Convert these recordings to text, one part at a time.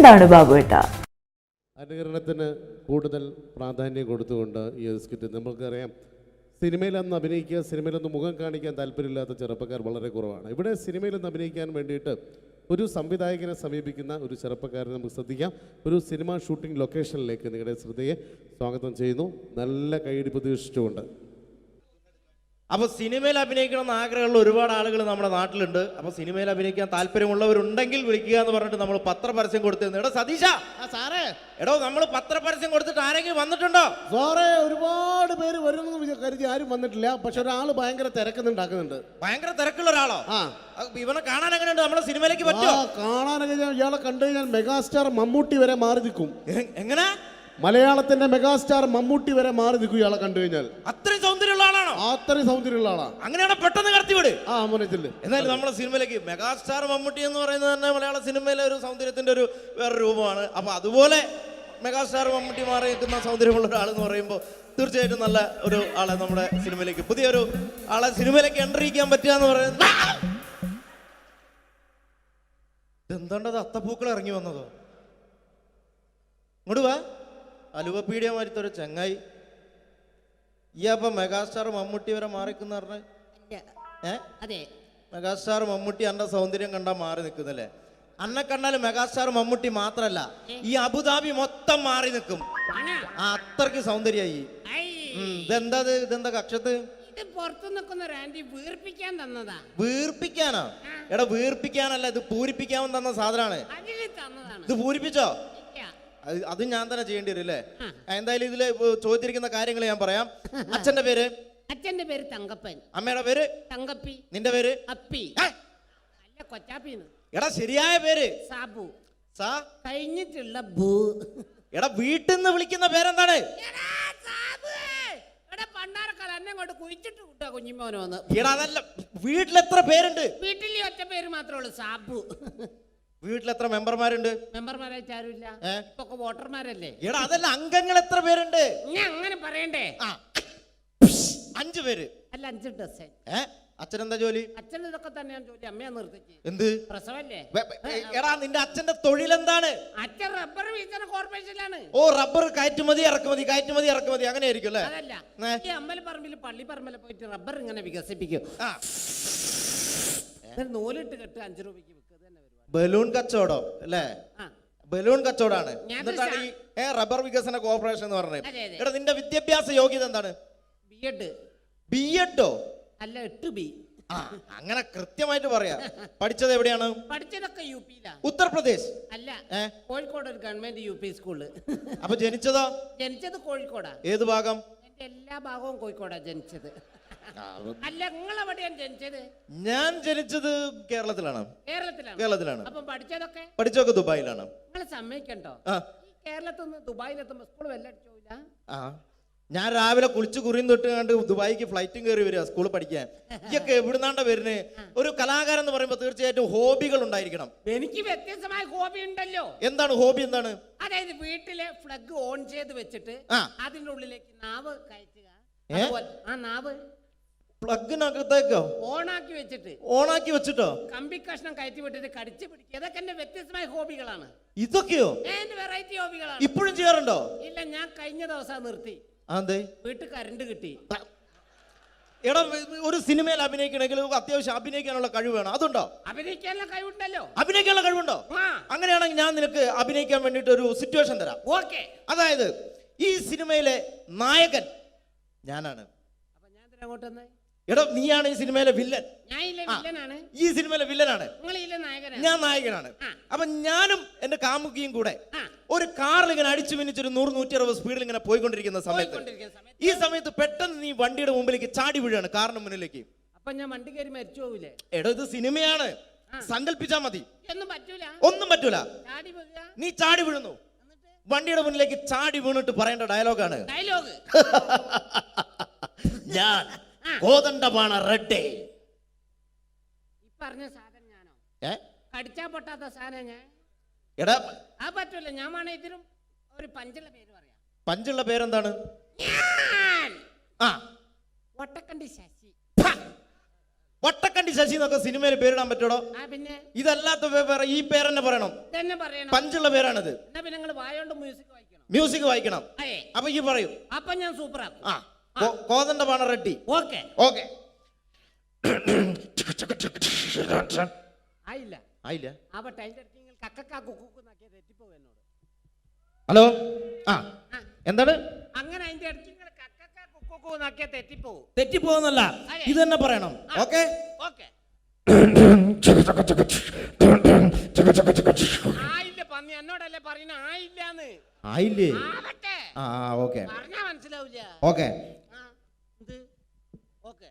എന്താണ് ബാബുവേട്ട? അനുകരണത്തിന് കൂടുതൽ പ്രാധാന്യം കൊടുത്തുകൊണ്ട് ഈ സ്കിറ്റ് നമുക്കറിയാം. സിനിമയിലൊന്ന് അഭിനയിക്കുക, സിനിമയിലൊന്ന് മുഖം കാണിക്കാൻ താല്പര്യമില്ലാത്ത ചെറുപ്പക്കാർ വളരെ കുറവാണ്. ഇവിടെ സിനിമയിലൊന്ന് അഭിനയിക്കാൻ വേണ്ടിയിട്ട് ഒരു സംവിധായകനെ സമീപിക്കുന്ന ഒരു ചെറുപ്പക്കാരനെ നമുക്ക് ശ്രദ്ധിക്കാം. ഒരു സിനിമ ഷൂട്ടിംഗ് ലൊക്കേഷനിലേക്ക് നിങ്ങളുടെ ശ്രദ്ധയെ സ്വാഗതം ചെയ്യുന്നു. നല്ല കൈയടി പ്രതീക്ഷിച്ചുകൊണ്ട്. അപ്പോൾ സിനിമയിൽ അഭിനയിക്കണമെന്ന് ആഗ്രഹമുള്ള ഒരുപാട് ആളുകൾ നമ്മുടെ നാട്ടിലുണ്ട്. അപ്പോൾ സിനിമയിൽ അഭിനയിക്കാൻ താല്പര്യമുള്ളവരുണ്ടെങ്കിൽ വിളിക്കുക എന്ന് പറഞ്ഞിട്ട് നമ്മൾ പത്രപരസ്യം കൊടുത്തിരുന്നു. എടോ സതീശ, സാറേ, എടോ നമ്മൾ പത്രപരസ്യം കൊടുത്തിട്ട് ആരെങ്കിലും വന്നിട്ടുണ്ടോ? സാറേ, ഒരുപാട് പേര് വരുമെന്ന് കരുതി ആരും വന്നിട്ടില്ല. പക്ഷെ ഒരാൾ ഭയങ്കര തിരക്കുന്നുണ്ടാക്കുന്നുണ്ട്. ഭയങ്കര തിരക്കുള്ള ഒരാളോ? ആ, ഇവനെ കാണാൻ എങ്ങനെയുണ്ട്? നമ്മളെ സിനിമയിലേക്ക് പറ്റുമോ? കാണാനൊക്കെ ഇയാളെ കണ്ടു കഴിഞ്ഞാൽ മെഗാസ്റ്റാർ മമ്മൂട്ടി വരെ മാറി നിൽക്കും. എങ്ങനെ? മലയാളത്തിന്റെ മെഗാസ്റ്റാർ മമ്മൂട്ടി വരെ മാറി നിൽക്കും ഇയാളെ കണ്ടു കഴിഞ്ഞാൽ. അത്രയും സൗന്ദര്യമുള്ള ആളാണോ? അത്രയും സൗന്ദര്യമുള്ള ആളാ. അങ്ങനെയാണ് പെട്ടെന്ന് കടത്തിവിട്. മോനത്തില് എന്നാലും നമ്മളെ സിനിമയിലേക്ക് മെഗാസ്റ്റാർ മമ്മൂട്ടി എന്ന് പറയുന്നത് തന്നെ മലയാള സിനിമയിലെ ഒരു സൗന്ദര്യത്തിന്റെ ഒരു വേറെ രൂപമാണ്. അപ്പൊ അതുപോലെ മെഗാസ്റ്റാർ മമ്മൂട്ടി മാറി നിൽക്കുന്ന സൗന്ദര്യമുള്ള ഒരാളെന്ന് പറയുമ്പോൾ തീർച്ചയായിട്ടും നല്ല ഒരു ആളെ നമ്മുടെ സിനിമയിലേക്ക്, പുതിയൊരു ആളെ സിനിമയിലേക്ക് എൻട്രി ചെയ്യാൻ പറ്റുക എന്ന് പറയുന്നത്. എന്താണ്ടത് അത്തപ്പൂക്കൾ ഇറങ്ങി വന്നതോ? ഇങ്ങോട്ട് വാ. അലുവപ്പീഡിയ മാറ്റൊരു ചങ്ങായി. ഈ അപ്പൊ മെഗാസ്റ്റാർ മമ്മൂട്ടി വരെ മാറിക്കുന്ന പറഞ്ഞ മെഗാസ്റ്റാർ മമ്മൂട്ടി അന്റെ സൗന്ദര്യം കണ്ടാ മാറി നിൽക്കുന്നല്ലേ? അന്നെ കണ്ടാലും മെഗാസ്റ്റാർ മമ്മൂട്ടി മാത്രല്ല, ഈ അബുദാബി മൊത്തം മാറി നിൽക്കും. അത്രയ്ക്ക് സൗന്ദര്യായി. ഇതെന്താ കക്ഷത്ത്? പുറത്തു നിൽക്കുന്ന ഒരു ആന്റി വീർപ്പിക്കാൻ തന്നതാ. വീർപ്പിക്കാനോ? എടാ വീർപ്പിക്കാനല്ല, ഇത് പൂരിപ്പിക്കാൻ തന്ന സാധനമാണ്. ഇത് പൂരിപ്പിച്ചോ? അത് ഞാൻ തന്നെ ചെയ്യേണ്ടി വരും അല്ലേ? എന്തായാലും ഇതില് ചോദിച്ചിരിക്കുന്ന കാര്യങ്ങൾ ഞാൻ പറയാം. അച്ഛന്റെ പേര്? അച്ഛന്റെ പേര് തങ്കപ്പൻ. അമ്മയുടെ പേര്? തങ്കപ്പി. നിന്റെ പേര്? അപ്പി. അല്ല, കൊച്ചാപ്പിന്ന്. എടാ ശരിയായ പേര്? സാബു. സാ കഴിഞ്ഞിട്ടുള്ള ബൂ. എടാ വീട്ടിൽ നിന്ന് വിളിക്കുന്ന പേരെന്താണ്? പണ്ടാരക്കാലം എന്നെ കൊണ്ട് കുഴിച്ചിട്ട് വിട്ടാ കുഞ്ഞിമോനോന്ന്. എടാ അതല്ല, വീട്ടിലെത്ര പേരുണ്ട്? വീട്ടിൽ ഒറ്റ പേര് മാത്രമേ ഉള്ളൂ, സാബു. വീട്ടിലെത്ര മെമ്പർമാരുണ്ട്? മെമ്പർമാരായിട്ട് ആരുമില്ല, ഇപ്പൊക്കെ വോട്ടർമാരല്ലേ. എടാ അതല്ല, അംഗങ്ങൾ എത്ര പേരുണ്ട്? ഞാൻ അങ്ങനെ പറയണ്ടേ? 5 പേര്. അല്ല, 5 ഡസൻ. അച്ഛനെന്താ ജോലി? അച്ഛൻ ഇതൊക്കെ തന്നെയാണ് ജോലി. അമ്മയെ നിർത്തിച്ച്. എന്ത് പ്രസവല്ലേ? എടാ നിന്റെ അച്ഛന്റെ തൊഴിലെന്താണ്? അച്ഛൻ റബ്ബർ വികസന കോർപ്പറേഷനിലാണ്. ഓ, റബ്ബർ കയറ്റുമതി ഇറക്കുമതി, കയറ്റുമതി ഇറക്കുമതി, അങ്ങനെ ആയിരിക്കും അല്ലേ? അതല്ല, ഈ അമ്പലപ്പറമ്പിൽ പള്ളിപ്പറമ്പിൽ പോയിട്ട് റബ്ബർ ഇങ്ങനെ വികസിപ്പിക്കും. നൂലിട്ട് കെട്ട് 5 രൂപയ്ക്ക് വിൽക്കുക. ബലൂൺ കച്ചവടം അല്ലേ? ബലൂൺ കച്ചവടമാണ്. എന്നിട്ടാണ് ഈ റബ്ബർ വികസന കോർപ്പറേഷൻ എന്ന് പറഞ്ഞത്. എടാ നിന്റെ വിദ്യാഭ്യാസ യോഗ്യത എന്താണ്? ബിഎഡ്. ബിഎഡോ? അല്ല, 8B. അങ്ങനെ കൃത്യമായിട്ട് പറയാ. പഠിച്ചത് എവിടെയാണ്? പഠിച്ചതൊക്കെ യുപിയിലാണ്. ഉത്തർപ്രദേശ്? അല്ല, കോഴിക്കോട് ഒരു ഗവൺമെന്റ് യുപി സ്കൂള്. അപ്പൊ ജനിച്ചതോ? ജനിച്ചത് കോഴിക്കോടാ. ഏത് ഭാഗം? എന്റെ എല്ലാ ഭാഗവും കോഴിക്കോടാ ജനിച്ചത്. അല്ല, നിങ്ങൾ എവിടെയാണ് ജനിച്ചത്? ഞാൻ ജനിച്ചത് കേരളത്തിലാണ്. കേരളത്തിലാണ്. അപ്പം പഠിച്ചതൊക്കെ ദുബായിലാണ്. നിങ്ങൾ സമ്മതിക്കണ്ടോ? കേരളത്തിൽ നിന്ന് ദുബായിലെത്തുമ്പോ സ്കൂൾ വെല്ലടിച്ചോയില്ല. ഞാൻ രാവിലെ കുളിച്ച് കുറിയും തൊട്ട് കണ്ട് ദുബായിക്ക് ഫ്ലൈറ്റും കയറി വരിക സ്കൂളിൽ പഠിക്കാൻ. ഇതൊക്കെ എവിടുന്നാണ്ട വരുന്നത്? ഒരു കലാകാരൻ എന്ന് പറയുമ്പോൾ തീർച്ചയായിട്ടും ഹോബികൾ ഉണ്ടായിരിക്കണം. എനിക്ക് വ്യത്യസ്തമായ ഹോബി ഉണ്ടല്ലോ. എന്താണ് ഹോബി? എന്താണ്? അതായത് വീട്ടിലെ ഫ്ലഗ് ഓൺ ചെയ്ത് വെച്ചിട്ട് അതിന്റെ ഉള്ളിലേക്ക് നാവ് കയറ്റുക. നാവ് പ്ലഗിനകത്തേക്കോ ഓണാക്കി വെച്ചിട്ടോ കമ്പി കഷ്ണം കയറ്റി വിട്ടിട്ട് കടിച്ചു പിടിക്കുക. ഇതൊക്കെ എന്റെ വ്യത്യസ്തമായ ഹോബികളാണ്. ഇതൊക്കെയോ? എന്റെ വെറൈറ്റി ഹോബികളാണ്. ഇപ്പോഴും ചെയ്യാറുണ്ടോ? ഇല്ല, ഞാൻ കഴിഞ്ഞ ദിവസം നിർത്തി. വീട്ടിൽ കറണ്ട് കിട്ടി. എടാ, ഒരു സിനിമയിൽ അഭിനയിക്കണമെങ്കിൽ അത്യാവശ്യം അഭിനയിക്കാനുള്ള കഴിവ് വേണം. അതുണ്ടോ? അഭിനയിക്കാനുള്ള കഴിവുണ്ടല്ലോ. അഭിനയിക്കാനുള്ള കഴിവുണ്ടോ? അങ്ങനെയാണെങ്കിൽ ഞാൻ നിനക്ക് അഭിനയിക്കാൻ വേണ്ടിട്ട് ഒരു സിറ്റുവേഷൻ തരാം. ഓക്കെ. അതായത് ഈ സിനിമയിലെ നായകൻ ഞാനാണ്. അപ്പൊ ഞാൻ അങ്ങോട്ട് എടാ, നീയാണ് ഈ സിനിമയിലെ വില്ലൻ. ഈ സിനിമയിലെ വില്ലനാണ്. ഞാൻ നായകനാണ്. അപ്പൊ ഞാനും എന്റെ കാമുകിയും കൂടെ ഒരു കാറിൽ ഇങ്ങനെ അടിച്ചു മിനിച്ചൊരു 100-160 സ്പീഡിൽ ഇങ്ങനെ പോയിക്കൊണ്ടിരിക്കുന്ന സമയത്ത് ഈ സമയത്ത് പെട്ടെന്ന് നീ വണ്ടിയുടെ മുമ്പിലേക്ക് ചാടി വീഴാണ്, കാറിന് മുന്നിലേക്ക്. അപ്പൊ ഞാൻ വണ്ടി കയറി മരിച്ചു പോവില്ലേ? എടാ, ഇത് സിനിമയാണ്, സങ്കല്പിച്ചാ മതി. ഒന്നും പറ്റൂല. നീ ചാടി വീഴുന്നു, വണ്ടിയുടെ മുന്നിലേക്ക് ചാടി വീണിട്ട് പറയേണ്ട ഡയലോഗാണ്. ഞാൻ കോതണ്ടമാണ് റെഡ്ഡേ. പറഞ്ഞ സാധനം ഞാനോ? കടിച്ചാ പൊട്ടാത്ത സാധനം ഞാൻ. എടാ, ആ പറ്റൂല. ഞാൻ വേണേ ഇതിനും ഒരു പഞ്ചുള്ള പേര് പറയാം. പഞ്ചുള്ള പേരെന്താണ്? ഒട്ടക്കണ്ടി ശശി. വട്ടക്കണ്ടി ശശി എന്നൊക്കെ സിനിമയിൽ പേരിടാൻ പറ്റൂടോ? ആ പിന്നെ ഇതല്ലാത്ത വേറെ ഈ പേരെന്നെ പറയണം. തന്നെ പറയണം. പഞ്ചുള്ള പേരാണിത്. എന്നാ പിന്നെ നിങ്ങൾ വായോണ്ട് മ്യൂസിക് വായിക്കണം. മ്യൂസിക് വായിക്കണം. അതെ. അപ്പൊ ഈ പറയൂ. അപ്പൊ ഞാൻ സൂപ്പർ ആക്കും. ആ കോതണ്ടപാണ റെഡ്ഡി. ഓക്കെ. ഓക്കെ. ആയില്ല. ആയില്ല. ആവട്ടെ. അതിന്റെ അടുത്ത് നിങ്ങൾ കക്കക്കാ കുക്കുന്നാക്കിയ തെറ്റിപ്പോകും എന്നോട്. ഹലോ. ആ എന്താണ്? അങ്ങനെ അതിന്റെ അടുത്ത് നിങ്ങൾ കക്കക്കാ കുക്കുന്നാക്കിയ തെറ്റിപ്പോകും. തെറ്റിപ്പോകുന്നല്ല, ഇത് തന്നെ പറയണം. Okay okay. ആയില്ല പന്നി, എന്നോടല്ലേ പറയുന്ന ആയില്ലാന്ന്. ആയില്ലേ? ആവട്ടെ. ആ ഓക്കെ. പറഞ്ഞാ മനസ്സിലാവില്ല. ഓക്കെ. ഇത് ഓക്കെ.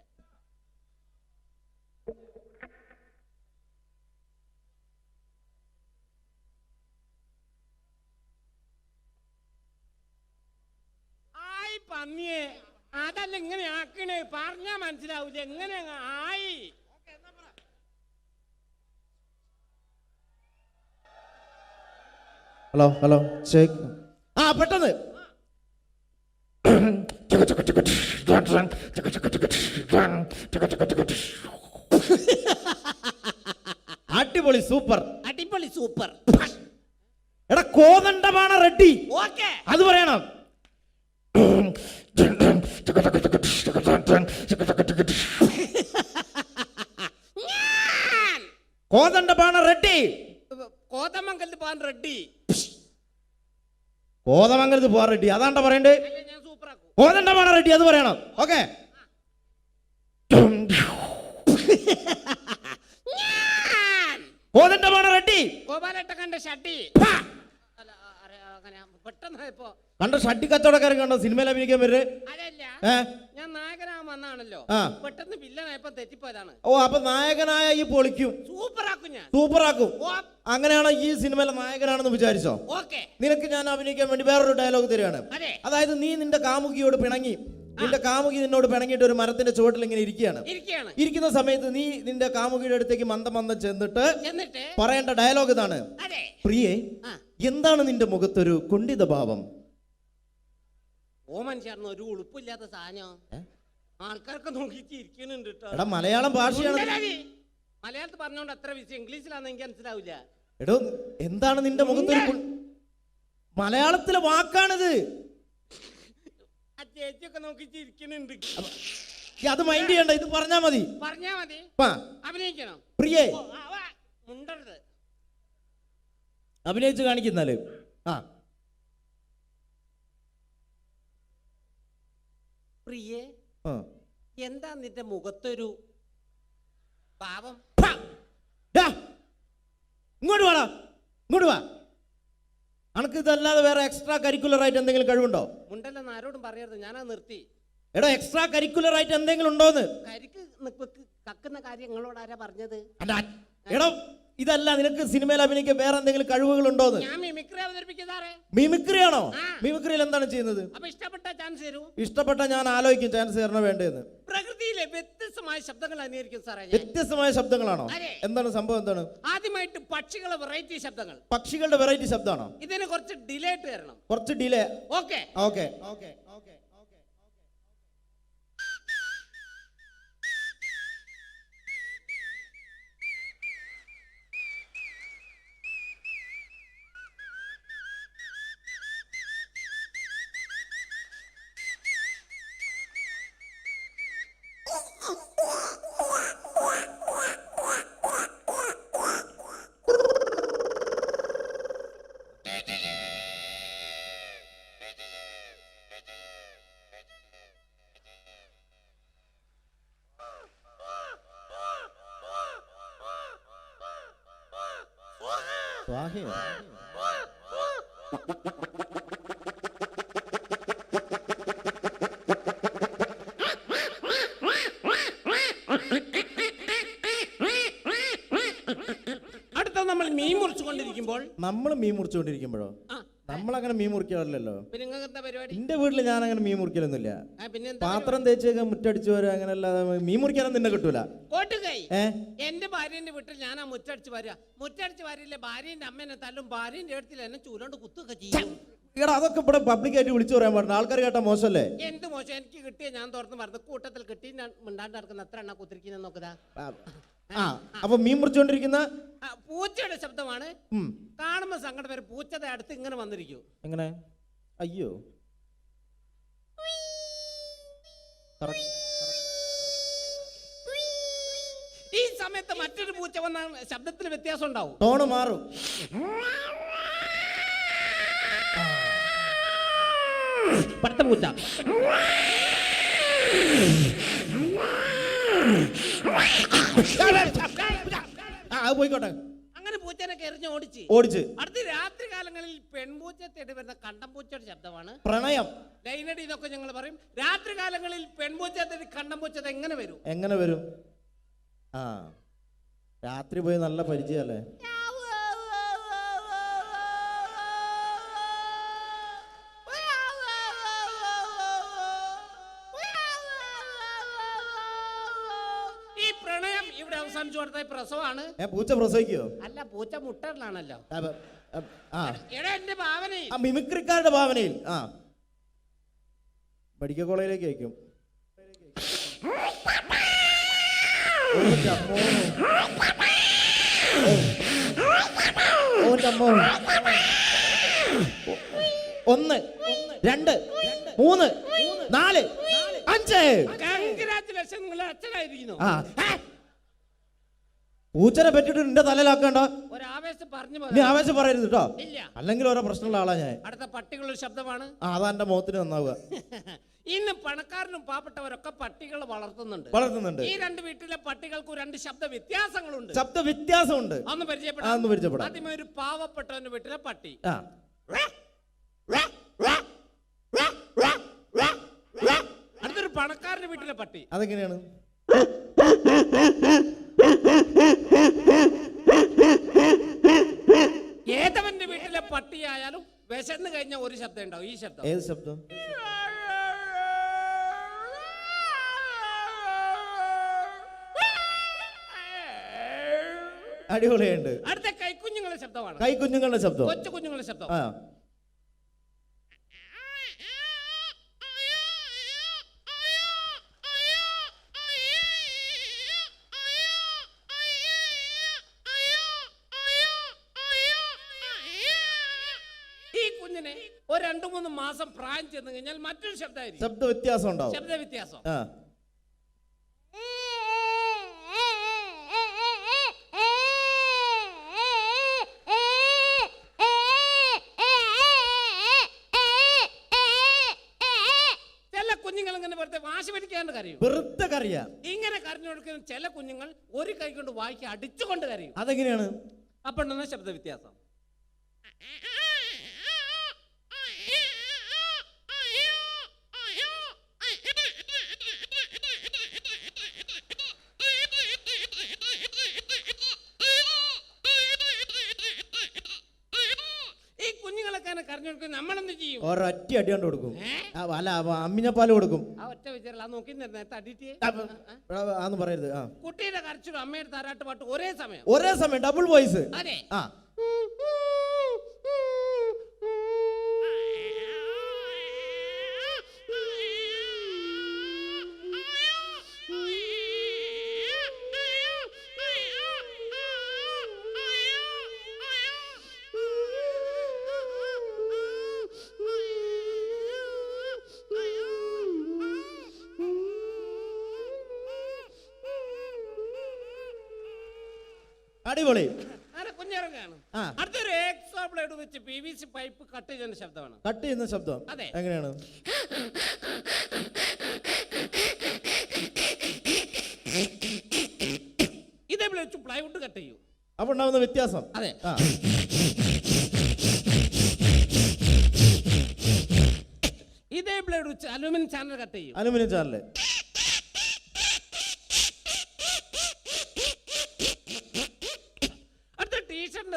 ആയി പന്നിയെ, അതല്ല ഇങ്ങനെ ആക്കണേ, പറഞ്ഞാ മനസ്സിലാവൂല. എങ്ങനെ ആയി? Hello hello check. ആ പെട്ടെന്ന്. അടിപൊളി, സൂപ്പർ. അടിപൊളി, സൂപ്പർ. എടാ കോതണ്ടപാണ റെഡ്ഡി. ഓക്കെ. അത് പറയണം. കോതണ്ടപാണ റെഡ്ഡി. കോതമംഗലത്ത് പോകാൻ റെഡ്ഡി. കോതമംഗലത്ത് പോവാൻ റെഡ്ഡി, അതാണ്ട പറയണ്ടേ? ഞാൻ സൂപ്പർ ആക്കും. കോതണ്ടപാണ റെഡ്ഡി, അത് പറയണം. ഓക്കെ. കോതണ്ടപാണ റെഡ്ഡി. ഗോപാലേട്ട കണ്ട ഷട്ടി. പെട്ടെന്ന് ഇപ്പോ കണ്ട ഷട്ടി കച്ചവടക്കാരൻ കണ്ടോ സിനിമയിൽ അഭിനയിക്കാൻ വരുന്നത്? അതല്ല, ഞാൻ നായകനാകാൻ വന്നാണല്ലോ. പെട്ടെന്ന് വില്ലനായപ്പോ തെറ്റിപ്പോയതാണ്. ഓ അപ്പൊ നായകനായ ഈ പൊളിക്കും. സൂപ്പർ ആക്കും ഞാൻ. സൂപ്പർ ആക്കും. അങ്ങനെയാണോ ഈ സിനിമയിലെ നായകനാണെന്ന് വിചാരിച്ചോ? ഓക്കെ. നിനക്ക് ഞാൻ അഭിനയിക്കാൻ വേണ്ടി വേറൊരു ഡയലോഗ് തരികയാണ്. അതെ. അതായത് നീ നിന്റെ കാമുകിയോട് പിണങ്ങി, നിന്റെ കാമുകി നിന്നോട് പിണങ്ങിയിട്ട് ഒരു മരത്തിന്റെ ചുവട്ടിൽ ഇങ്ങനെ ഇരിക്കുകയാണ്. ഇരിക്കുന്ന സമയത്ത് നീ നിന്റെ കാമുകിയുടെ അടുത്തേക്ക് മന്ദം ചെന്നിട്ട് പറയേണ്ട ഡയലോഗ് ഇതാണ്. പ്രിയേ, എന്താണ് നിന്റെ മുഖത്തൊരു കുണ്ഠിത ഭാവം? ഓമൻ ചേർന്ന് ഒരു ഉളുപ്പില്ലാത്ത സാധനം ആൾക്കാർക്ക് നോക്കിച്ച് ഇരിക്കുന്നുണ്ട്. എടാ മലയാളം ഭാഷയാണ്. മലയാളത്തിൽ പറഞ്ഞോണ്ട് അത്ര വിഷയം, ഇംഗ്ലീഷിലാന്ന് എനിക്ക് മനസ്സിലാവില്ല. എടോ എന്താണ് നിന്റെ മുഖത്തൊരു മലയാളത്തിലെ വാക്കാണിത്. ആ ചേച്ചിയൊക്കെ നോക്കിച്ച് ഇരിക്കുന്നുണ്ട്. അത് മൈൻഡ് ചെയ്യണ്ട, ഇത് പറഞ്ഞാ മതി. പറഞ്ഞാ മതി. അഭിനയിക്കണം. പ്രിയേ മുണ്ടരുത്. അഭിനയിച്ച് കാണിക്കുന്നാല്. പ്രിയേ, എന്താ നിന്റെ മുഖത്തൊരു പാവം? ഇങ്ങോട്ട് വാടാ, ഇങ്ങോട്ട് വാ. അനക്ക് ഇതല്ലാതെ വേറെ എക്സ്ട്രാ കരിക്കുലർ ആയിട്ട് എന്തെങ്കിലും കഴിവുണ്ടോ? മുണ്ടല്ലെന്ന് ആരോടും പറയരുത്, ഞാനാ നിർത്തി. എടോ എക്സ്ട്രാ കരിക്കുലർ ആയിട്ട് എന്തെങ്കിലും ഉണ്ടോന്ന്? കരിക്ക് കക്കുന്ന കാര്യം നിങ്ങളോട് ആരാ പറഞ്ഞത്? എടോ ഇതല്ല, നിനക്ക് സിനിമയിൽ അഭിനയിക്കാൻ വേറെ എന്തെങ്കിലും കഴിവുകൾ ഉണ്ടോന്ന്? ഞാൻ മിമിക്രി അവതരിപ്പിക്കുന്നതാറേ. മിമിക്രി ആണോ? മിമിക്രിയിൽ എന്താണ് ചെയ്യുന്നത്? അപ്പൊ ഇഷ്ടപ്പെട്ട ചാൻസ് തരൂ. ഇഷ്ടപ്പെട്ട ഞാൻ ആലോചിക്കും ചാൻസ് തരണോ വേണ്ടതെന്ന്. പ്രകൃതിയിലെ വ്യത്യസ്തമായ ശബ്ദങ്ങൾ അനുകരിക്കും സാറേ. വ്യത്യസ്തമായ ശബ്ദങ്ങളാണോ? എന്താണ് സംഭവം? എന്താണ്? ആദ്യമായിട്ട് പക്ഷികളെ വെറൈറ്റി ശബ്ദങ്ങൾ. പക്ഷികളുടെ വെറൈറ്റി ശബ്ദമാണോ? ഇതിന് കുറച്ച് ഡിലേ ആയിട്ട് തരണം. കുറച്ച് delay. Okay okay okay okay. സ്വാഹയോ? അടുത്ത നമ്മൾ മീൻ മുറിച്ചുകൊണ്ടിരിക്കുമ്പോൾ നമ്മളങ്ങനെ മീൻ മുറിക്കാറില്ലല്ലോ. പിന്നെ നിങ്ങൾക്ക് എന്താ പരിപാടി? എന്റെ വീട്ടില് ഞാൻ അങ്ങനെ മീൻ മുറിക്കലൊന്നുമില്ല. പാത്രം തേച്ചൊക്കെ മുറ്റടിച്ചു വരാ, അങ്ങനെ അല്ലാതെ മീൻ മുറിക്കാനൊന്നും നിന്നെ കിട്ടൂല. എന്റെ ഭാര്യന്റെ വീട്ടിൽ ഞാനാ മുറ്റടിച്ച് വരിക. മുറ്റടിച്ച് വരില്ല, ഭാര്യന്റെ അമ്മേനെ തല്ലും, ഭാര്യന്റെ അടുത്തിൽ എന്നെ ചൂലോണ്ട് കുത്തൊക്കെ ചെയ്യും. എടാ അതൊക്കെ ഇവിടെ പബ്ലിക്കായിട്ട് വിളിച്ചു പറയാൻ പാടില്ല, ആൾക്കാർ കേട്ടാ മോശമല്ലേ? എന്ത് മോശം, എനിക്ക് കിട്ടിയ ഞാൻ തുറന്ന് പറഞ്ഞു, കൂട്ടത്തിൽ കിട്ടി ഞാൻ മിണ്ടാണ്ട് നടക്കുന്ന എത്ര എണ്ണ കുത്തിരിക്കുന്ന നോക്കുതാ. അപ്പൊ മീൻ മുറിച്ചോണ്ടിരിക്കുന്ന പൂച്ചയുടെ ശബ്ദമാണ്. കാണുമ്പോ സങ്കടം വരും, പൂച്ചയുടെ അടുത്ത് ഇങ്ങനെ വന്നിരിക്കും. എങ്ങനെ? അയ്യോ, ഈ സമയത്ത് മറ്റൊരു പൂച്ച വന്ന ശബ്ദത്തിൽ വ്യത്യാസം ഉണ്ടാവും, ടോണ് മാറും. പടുത്ത പൂച്ച. പോയിക്കോട്ടെ. അങ്ങനെ പൂച്ചനെ എറിഞ്ഞ് ഓടിച്ച് അടുത്ത രാത്രി കാലങ്ങളിൽ പെൺപൂച്ച തേടി വരുന്ന കണ്ടംപൂച്ചയുടെ ശബ്ദമാണ് പ്രണയം. ലൈനടി എന്നൊക്കെ ഞങ്ങൾ പറയും. രാത്രി കാലങ്ങളിൽ പെൺപൂച്ച തേടി കണ്ടംപൂച്ച എങ്ങനെ വരും? എങ്ങനെ വരും? ആ, രാത്രി പോയി നല്ല പരിചയല്ലേ? ഈ പ്രണയം ഇവിടെ അവസാനിച്ചു കൊടുത്ത പ്രസവമാണ്. പൂച്ച പ്രസവിക്കോ? അല്ല, പൂച്ച മുട്ടലാണല്ലോ. എടാ എന്റെ ഭാവനയിൽ, മിമിക്രിക്കാരുടെ ഭാവനയിൽ മെഡിക്കൽ കോളേജിലേക്ക് അയക്കും. ഒന്ന്, രണ്ട്, മൂന്ന്, നാല്, അഞ്ച്. കൺഗ്രാറ്റുലേഷൻ, നിങ്ങൾ അച്ഛനായിരിക്കുന്നു. പൂച്ചനെ പറ്റിട്ട് നിന്റെ തലയിലാക്കണ്ട. ഒരാവേശം പറഞ്ഞു, നീ ആവേശം പറയരുത് കേട്ടോ, ഇല്ല. അല്ലെങ്കിൽ ഓരോ പ്രശ്നമുള്ള ആളാ ഞാൻ. അടുത്ത പട്ടികളുടെ ശബ്ദമാണ്. അതാ എന്റെ മുഖത്തിന് നന്നാവുക. ഇന്ന് പണക്കാരനും പാവപ്പെട്ടവരൊക്കെ പട്ടികൾ വളർത്തുന്നുണ്ട്. ഈ രണ്ട് വീട്ടിലെ പട്ടികൾക്ക് രണ്ട് ശബ്ദ വ്യത്യാസങ്ങളുണ്ട്. ശബ്ദ വ്യത്യാസമുണ്ട്. ഒന്ന് പരിചയപ്പെടാം. ആദ്യമേ ഒരു പാവപ്പെട്ടവന്റെ വീട്ടിലെ പട്ടി. അടുത്തൊരു പണക്കാരന്റെ വീട്ടിലെ പട്ടി. അതെങ്ങനെയാണ്? ഏതവന്റെ വീട്ടിലെ പട്ടിയായാലും വിശന്ന് കഴിഞ്ഞ ഒരു ശബ്ദം ഉണ്ടാവും. ഈ ശബ്ദം. ഏത് ശബ്ദം? അടിപൊളിയുണ്ട്. അടുത്ത കൈക്കുഞ്ഞുങ്ങളുടെ ശബ്ദമാണ്. കൈക്കുഞ്ഞുങ്ങളുടെ ശബ്ദം, കൊച്ചു കുഞ്ഞുങ്ങളുടെ ശബ്ദം. ഈ കുഞ്ഞിനെ ഒരു 2-3 മാസം പ്രായം ചെന്ന് കഴിഞ്ഞാൽ മറ്റൊരു ശബ്ദമായിരിക്കും. ശബ്ദ വ്യത്യാസം ഉണ്ടാവും. ശബ്ദ വ്യത്യാസം. വെറുതെ കറിയാ. ഇങ്ങനെ കരഞ്ഞു കൊടുക്കുന്ന ചില കുഞ്ഞുങ്ങൾ ഒരു കൈ കൊണ്ട് വായിക്ക് അടിച്ചുകൊണ്ട് കരയും. അതെങ്ങനെയാണ്? അപ്പൊ ശബ്ദ വ്യത്യാസം. ഈ കുഞ്ഞുങ്ങളൊക്കെ കരഞ്ഞു കൊടുക്കും. നമ്മളെന്ത് ചെയ്യും? ഒരൊറ്റ അടി കൊണ്ട് കൊടുക്കും. അല്ല, അമ്മിഞ്ഞപ്പാല് കൊടുക്കും. ആ ഒറ്റ വിചാരം നോക്കി തടിയിട്ട് ആന്ന് പറയരുത്. കുട്ടിയുടെ കരച്ചിലും അമ്മയുടെ താരാട്ട് പാട്ട് ഒരേ സമയം ഡബിൾ വോയിസ്. അതെ. അടിപൊളി. കുഞ്ഞിറങ്ങാണ്. അടുത്തൊരു എക്സോ ബ്ലേഡ് വെച്ച് PVC പൈപ്പ് കട്ട് ചെയ്യുന്ന ശബ്ദമാണ്. കട്ട് ചെയ്യുന്ന ശബ്ദം. അതെ. എങ്ങനെയാണ്? ഇതേപോലെ വെച്ച് പ്ലൈവുഡ് കട്ട് ചെയ്യും. അപ്പൊ ഉണ്ടാവുന്ന വ്യത്യാസം. അതെ. ഇതേ ബ്ലേഡ് വെച്ച് അലുമിനിയം ചാനൽ കട്ട് ചെയ്യും. Aluminium channel.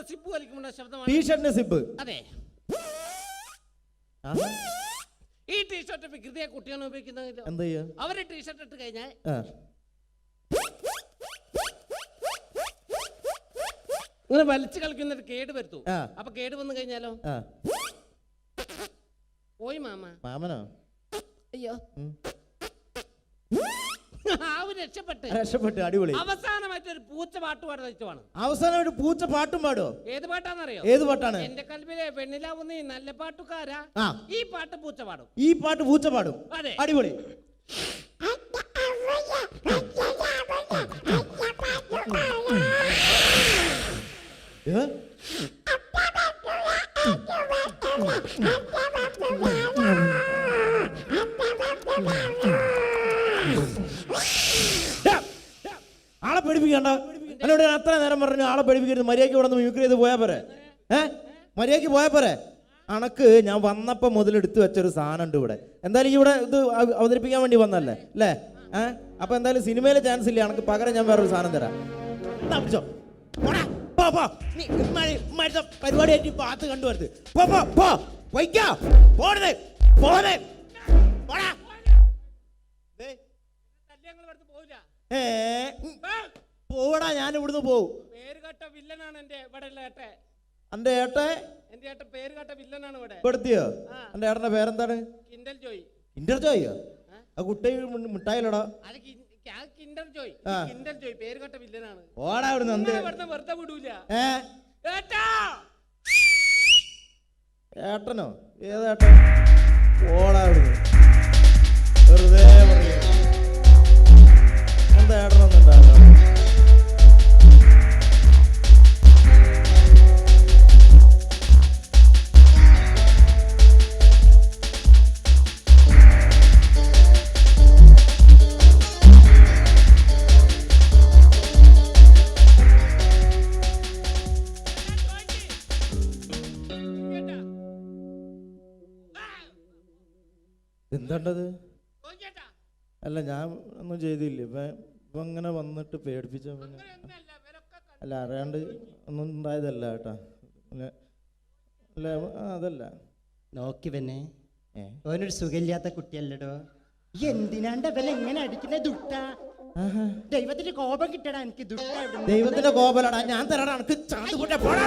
സിബ് വലിക്കുമ്പോൾ ശബ്ദമാണ്. ടീഷർട്ടിന്റെ സിബ്. അതെ. ഈ ടീഷർട്ട് വികൃതിയെ കുട്ടിയാണ് ഉപയോഗിക്കുന്നത്. എന്താ ചെയ്യാ? അവര് ടീഷർട്ട് ഇട്ട് കഴിഞ്ഞാൽ ഇങ്ങനെ വലിച്ചു കളിക്കുന്നത് കേട് വരുത്തും. അപ്പൊ കേട് വന്നു കഴിഞ്ഞാലോ പോയി മാമ. മാമനോ? അയ്യോ രക്ഷപ്പെട്ട്. അടിപൊളി. അവസാനമായിട്ടൊരു പൂച്ച പാട്ട് പാടുന്ന ഇഷ്ടമാണ്. അവസാനമായിട്ട് പൂച്ച പാട്ടും പാടോ? ഏത് പാട്ടാന്നറിയോ? ഏത് പാട്ടാണ്? എന്റെ കൽവിലെ പെണ്ണിലാവുന്ന ഈ നല്ല പാട്ടുകാരാ. ഈ പാട്ട് പൂച്ച പാടും. ഈ പാട്ട് പൂച്ച പാടും. അതെ. അടിപൊളി. ആളെ പേടിപ്പിക്കണ്ട. എന്നോട് ഞാൻ അത്ര നേരം പറഞ്ഞു ആളെ പേടിപ്പിക്കരുത്, മര്യാദയ്ക്ക് ഇവിടെ നിന്ന് മ്യൂക്രി ചെയ്ത് പോയാ പോരെ. മര്യാദയ്ക്ക് പോയാ പോരെ. അണക്ക് ഞാൻ വന്നപ്പോ മുതൽ എടുത്തു വെച്ചൊരു സാധനം ഉണ്ട് ഇവിടെ. എന്തായാലും ഇവിടെ ഇത് അവതരിപ്പിക്കാൻ വേണ്ടി വന്നല്ലേ അല്ലേ? അപ്പൊ എന്തായാലും സിനിമയിലെ ചാൻസ് ഇല്ല. അണക്ക് പകരം ഞാൻ വേറൊരു സാധനം തരാം. പരിപാടിയായിട്ട് പാത്ത് കണ്ടുവരുത്. പോവടാ, ഞാൻ ഇവിടുന്ന് പോവും. പേരുകേട്ട വില്ലനാണ് എന്റെ ഇവിടെ ഏട്ടെ. എന്റെ ഏട്ടെ? എന്റെ ഏട്ട പേരുകേട്ട വില്ലനാണ് ഇവിടെ. പെടുത്തിയോ? എന്റെ ഏട്ടന്റെ പേരെന്താണ്? Kindle Joy. കിൻഡർ ജോയോ? ആ കുട്ടി മിഠായിലടാ. Kinder Joy. കിൻഡൽ ജോയ് പേരുകേട്ട വില്ലനാണ്. ഓടാ ഇവിടുന്ന്. വെറുതെ വിടൂല. ഏട്ടനോ? ഏതേട്ടൻ? ഓടാ ഇവിടുന്ന്. വെറുതെ പറയാ. എന്താ ഏട്ടനൊന്നും ഉണ്ടാവില്ല. എന്താണ്ടത്? അല്ല ഞാൻ ഒന്നും ചെയ്തില്ല. ഇപ്പൊ ഇങ്ങനെ വന്നിട്ട് പേടിപ്പിച്ച. അല്ല അറിയാണ്ട് ഒന്നും ഉണ്ടായതല്ല കേട്ടാ. അല്ല അതല്ല. നോക്കി പിന്നെ ഓനൊരു സുഖമില്ലാത്ത കുട്ടിയല്ലടോ. എന്തിനാണ്ട് അവനെ എങ്ങനെ അടിക്കുന്ന ദുട്ട? ദൈവത്തിന്റെ കോപം കിട്ടടാ എനിക്ക്. ദുട്ട ദൈവത്തിന്റെ കോപലടാ. ഞാൻ തരടാ എനിക്ക്. ചാന്ത് കൂട്ടെ പോടാ.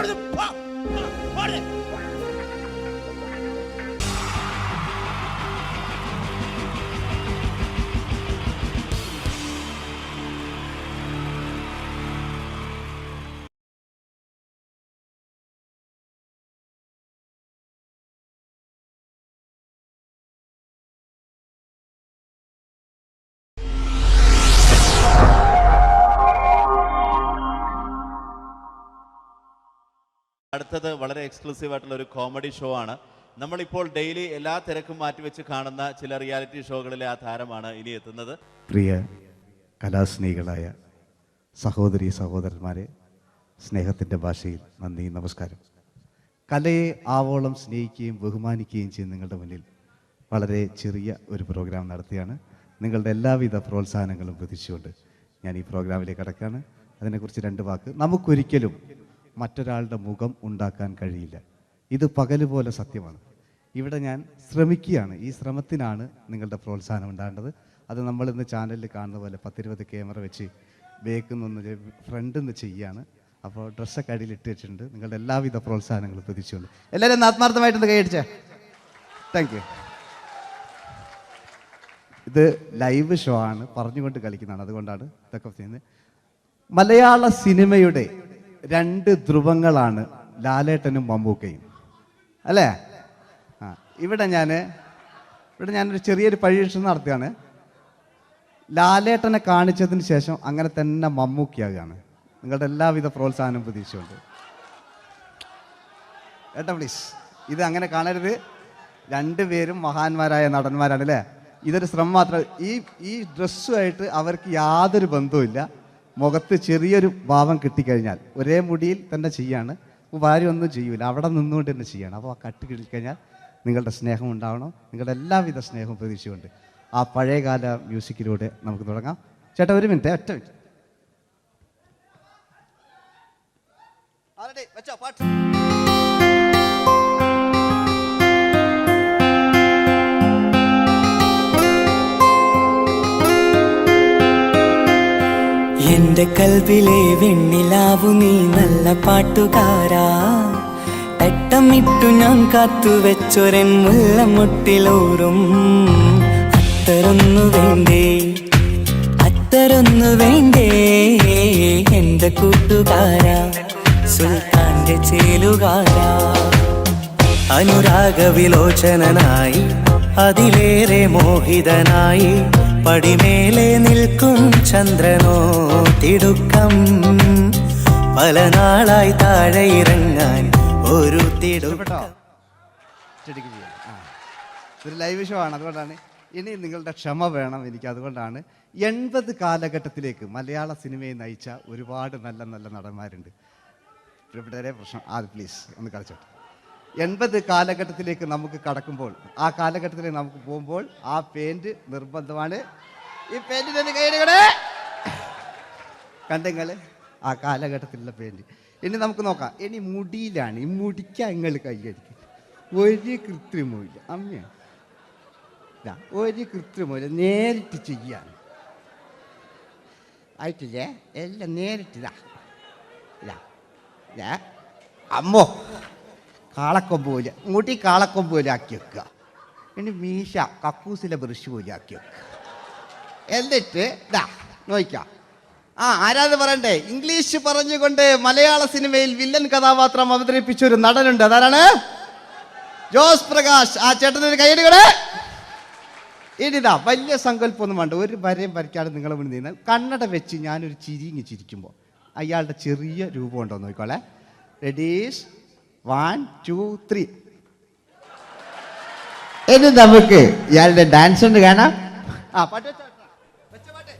അടുത്തത് വളരെ എക്സ്ക്ലൂസീവ് ആയിട്ടുള്ള ഒരു കോമഡി ഷോ ആണ്. നമ്മളിപ്പോൾ ഡെയിലി എല്ലാ തിരക്കും മാറ്റിവെച്ച് കാണുന്ന ചില റിയാലിറ്റി ഷോകളിലെ ആ താരമാണ് ഇനി എത്തുന്നത്. പ്രിയ കലാസ്നേഹികളായ സഹോദരി സഹോദരന്മാരെ, സ്നേഹത്തിൻ്റെ ഭാഷയിൽ നന്ദി, നമസ്കാരം. കലയെ ആവോളം സ്നേഹിക്കുകയും ബഹുമാനിക്കുകയും ചെയ്യുന്ന നിങ്ങളുടെ മുന്നിൽ വളരെ ചെറിയ ഒരു പ്രോഗ്രാം നടത്തിയാണ്. നിങ്ങളുടെ എല്ലാവിധ പ്രോത്സാഹനങ്ങളും പ്രതീക്ഷിച്ചുകൊണ്ട് ഞാൻ ഈ പ്രോഗ്രാമിലേക്ക് കടക്കുകയാണ്. അതിനെക്കുറിച്ച് രണ്ട് വാക്ക്. നമുക്കൊരിക്കലും മറ്റൊരാളുടെ മുഖം ഉണ്ടാക്കാൻ കഴിയില്ല. ഇത് പകലുപോലെ സത്യമാണ്. ഇവിടെ ഞാൻ ശ്രമിക്കുകയാണ്. ഈ ശ്രമത്തിനാണ് നിങ്ങളുടെ പ്രോത്സാഹനം ഉണ്ടാകേണ്ടത്. അത് നമ്മളിന്ന് ചാനലിൽ കാണുന്ന പോലെ 10-20 ക്യാമറ വെച്ച് ബേക്കുന്നൊന്ന് ഫ്രണ്ടിൽ നിന്ന് ചെയ്യുകയാണ്. അപ്പോൾ ഡ്രസ്സൊക്കെ അടിയിൽ ഇട്ട് വെച്ചിട്ടുണ്ട്. നിങ്ങളുടെ എല്ലാവിധ പ്രോത്സാഹനങ്ങളും പ്രതീക്ഷിച്ചുകൊണ്ട് എല്ലാവരും ആത്മാർത്ഥമായിട്ടൊന്ന് കൈയടിച്ചേ. Thank you. ഇത് ലൈവ് ഷോ ആണ്, പറഞ്ഞുകൊണ്ട് കളിക്കുന്നതാണ്. അതുകൊണ്ടാണ് ഇതൊക്കെ ചെയ്യുന്നത്. മലയാള സിനിമയുടെ 2 ധ്രുവങ്ങളാണ് ലാലേട്ടനും മമ്മൂക്കയും, അല്ലേ? ഇവിടെ ഞാനൊരു ചെറിയൊരു പരീക്ഷണം നടത്തുകയാണ്. ലാലേട്ടനെ കാണിച്ചതിന് ശേഷം അങ്ങനെ തന്നെ മമ്മൂക്കയാകുകയാണ്. നിങ്ങളുടെ എല്ലാവിധ പ്രോത്സാഹനം പ്രതീക്ഷിച്ചുകൊണ്ട്. ഏട്ടാ പ്ലീസ്, ഇത് അങ്ങനെ കാണരുത്. 2 പേരും മഹാന്മാരായ നടന്മാരാണ്, അല്ലേ? ഇതൊരു ശ്രമം മാത്രം. ഈ ഡ്രസ്സുമായിട്ട് അവർക്ക് യാതൊരു ബന്ധവുമില്ല. മുഖത്ത് ചെറിയൊരു ഭാവം കിട്ടിക്കഴിഞ്ഞാൽ ഒരേ മുടിയിൽ തന്നെ ചെയ്യാണ്. ഭാര്യ ഒന്നും ചെയ്യൂല, അവിടെ നിന്നുകൊണ്ട് തന്നെ ചെയ്യണം. അപ്പോൾ ആ കട്ട് കിട്ടിക്കഴിഞ്ഞാൽ നിങ്ങളുടെ സ്നേഹം ഉണ്ടാവണം. നിങ്ങളുടെ എല്ലാവിധ സ്നേഹവും പ്രതീക്ഷിച്ചുകൊണ്ട് ആ പഴയകാല മ്യൂസിക്കിലൂടെ നമുക്ക് തുടങ്ങാം. ചേട്ടാ ഒരു മിനിറ്റ്, ഒറ്റ മിനിറ്റ്. എന്റെ കൽവിലെ വെണ്ണിലാവു നീ നല്ല പാട്ടുകാരാ, എട്ടമിട്ടു ഞാൻ കാത്തുവെച്ചൊരൻ മുല്ലമുട്ടിലൂറും അത്തരൊന്നു വേണ്ടേ, അത്തരൊന്നു വേണ്ടേ എന്റെ കൂട്ടുകാരാ, സുൽത്താന്റെ ചേലുകാരാ. അനുരാഗവിലോചനായി അതിലേറെ മോഹിതനായി പടിമേലെ നിൽക്കും ചന്ദ്രനോ തിടുക്കം, പല നാളായി താഴെ ഇറങ്ങാൻ ഒരു തിടുക്കം. ഇതൊരു ലൈവ് ഷോ ആണ്, അതുകൊണ്ടാണ്. ഇനി നിങ്ങളുടെ ക്ഷമ വേണം എനിക്ക്. അതുകൊണ്ടാണ് 80 കാലഘട്ടത്തിലേക്ക് മലയാള സിനിമയെ നയിച്ച ഒരുപാട് നല്ല നല്ല നടന്മാരുണ്ട്. ഇവിടെ പ്രശ്നം പ്ലീസ് ഒന്ന് കളിച്ചോട്ടെ. 80 കാലഘട്ടത്തിലേക്ക് നമുക്ക് കടക്കുമ്പോൾ, ആ കാലഘട്ടത്തിലേക്ക് നമുക്ക് പോകുമ്പോൾ ആ പെയിന്റ് നിർബന്ധമാണ്. ഈ പെയിന്റിന് കൈയുടെ കണ്ടെങ്കിൽ ആ കാലഘട്ടത്തിലുള്ള പെയിന്റ്. ഇനി നമുക്ക് നോക്കാം. ഇനി മുടിയിലാണ്. ഈ മുടിക്ക് നിങ്ങൾ കൈയടിക്കും. ഒരു കൃത്രിമമില്ല അമ്മയാണ്, ഒരു കൃത്രിമമില്ല, നേരിട്ട് ചെയ്യാൻ ആയിട്ടില്ലേ? എല്ലാം നേരിട്ടിതാ അമ്മോ കാളക്കൊമ്പ് പോലെ മുടി കാളക്കൊമ്പ് പോലെ ആക്കി വെക്കുക. ഇനി മീശ കക്കൂസിലെ ബ്രഷ് പോലെ ആക്കി വെക്കുക. എന്നിട്ട് നോക്കാം. ആരാത് പറയണ്ടേ? ഇംഗ്ലീഷ് പറഞ്ഞുകൊണ്ട് മലയാള സിനിമയിൽ വില്ലൻ കഥാപാത്രം അവതരിപ്പിച്ച ഒരു നടനുണ്ട്. അതാരാണ്? ജോസ് പ്രകാശ്. ആ ചേട്ടനൊരു കൈയടികളെ. ഇനിതാ വലിയ സങ്കല്പമൊന്നും വേണ്ട, ഒരു വരയും വരയ്ക്കാതെ നിങ്ങളെ മുന്നിൽ നിന്ന് കണ്ണട വെച്ച് ഞാനൊരു ചിരിങ്ങി ചിരിക്കുമ്പോൾ അയാളുടെ ചെറിയ രൂപം ഉണ്ടോ നോക്കിക്കോളെ. റെഡീസ് 1 2 3. ഇനി നമുക്ക് ഇയാളുടെ ഡാൻസ് ഉണ്ട് കാണാം. പാട്ട് വെച്ചോ, പാട്ട്.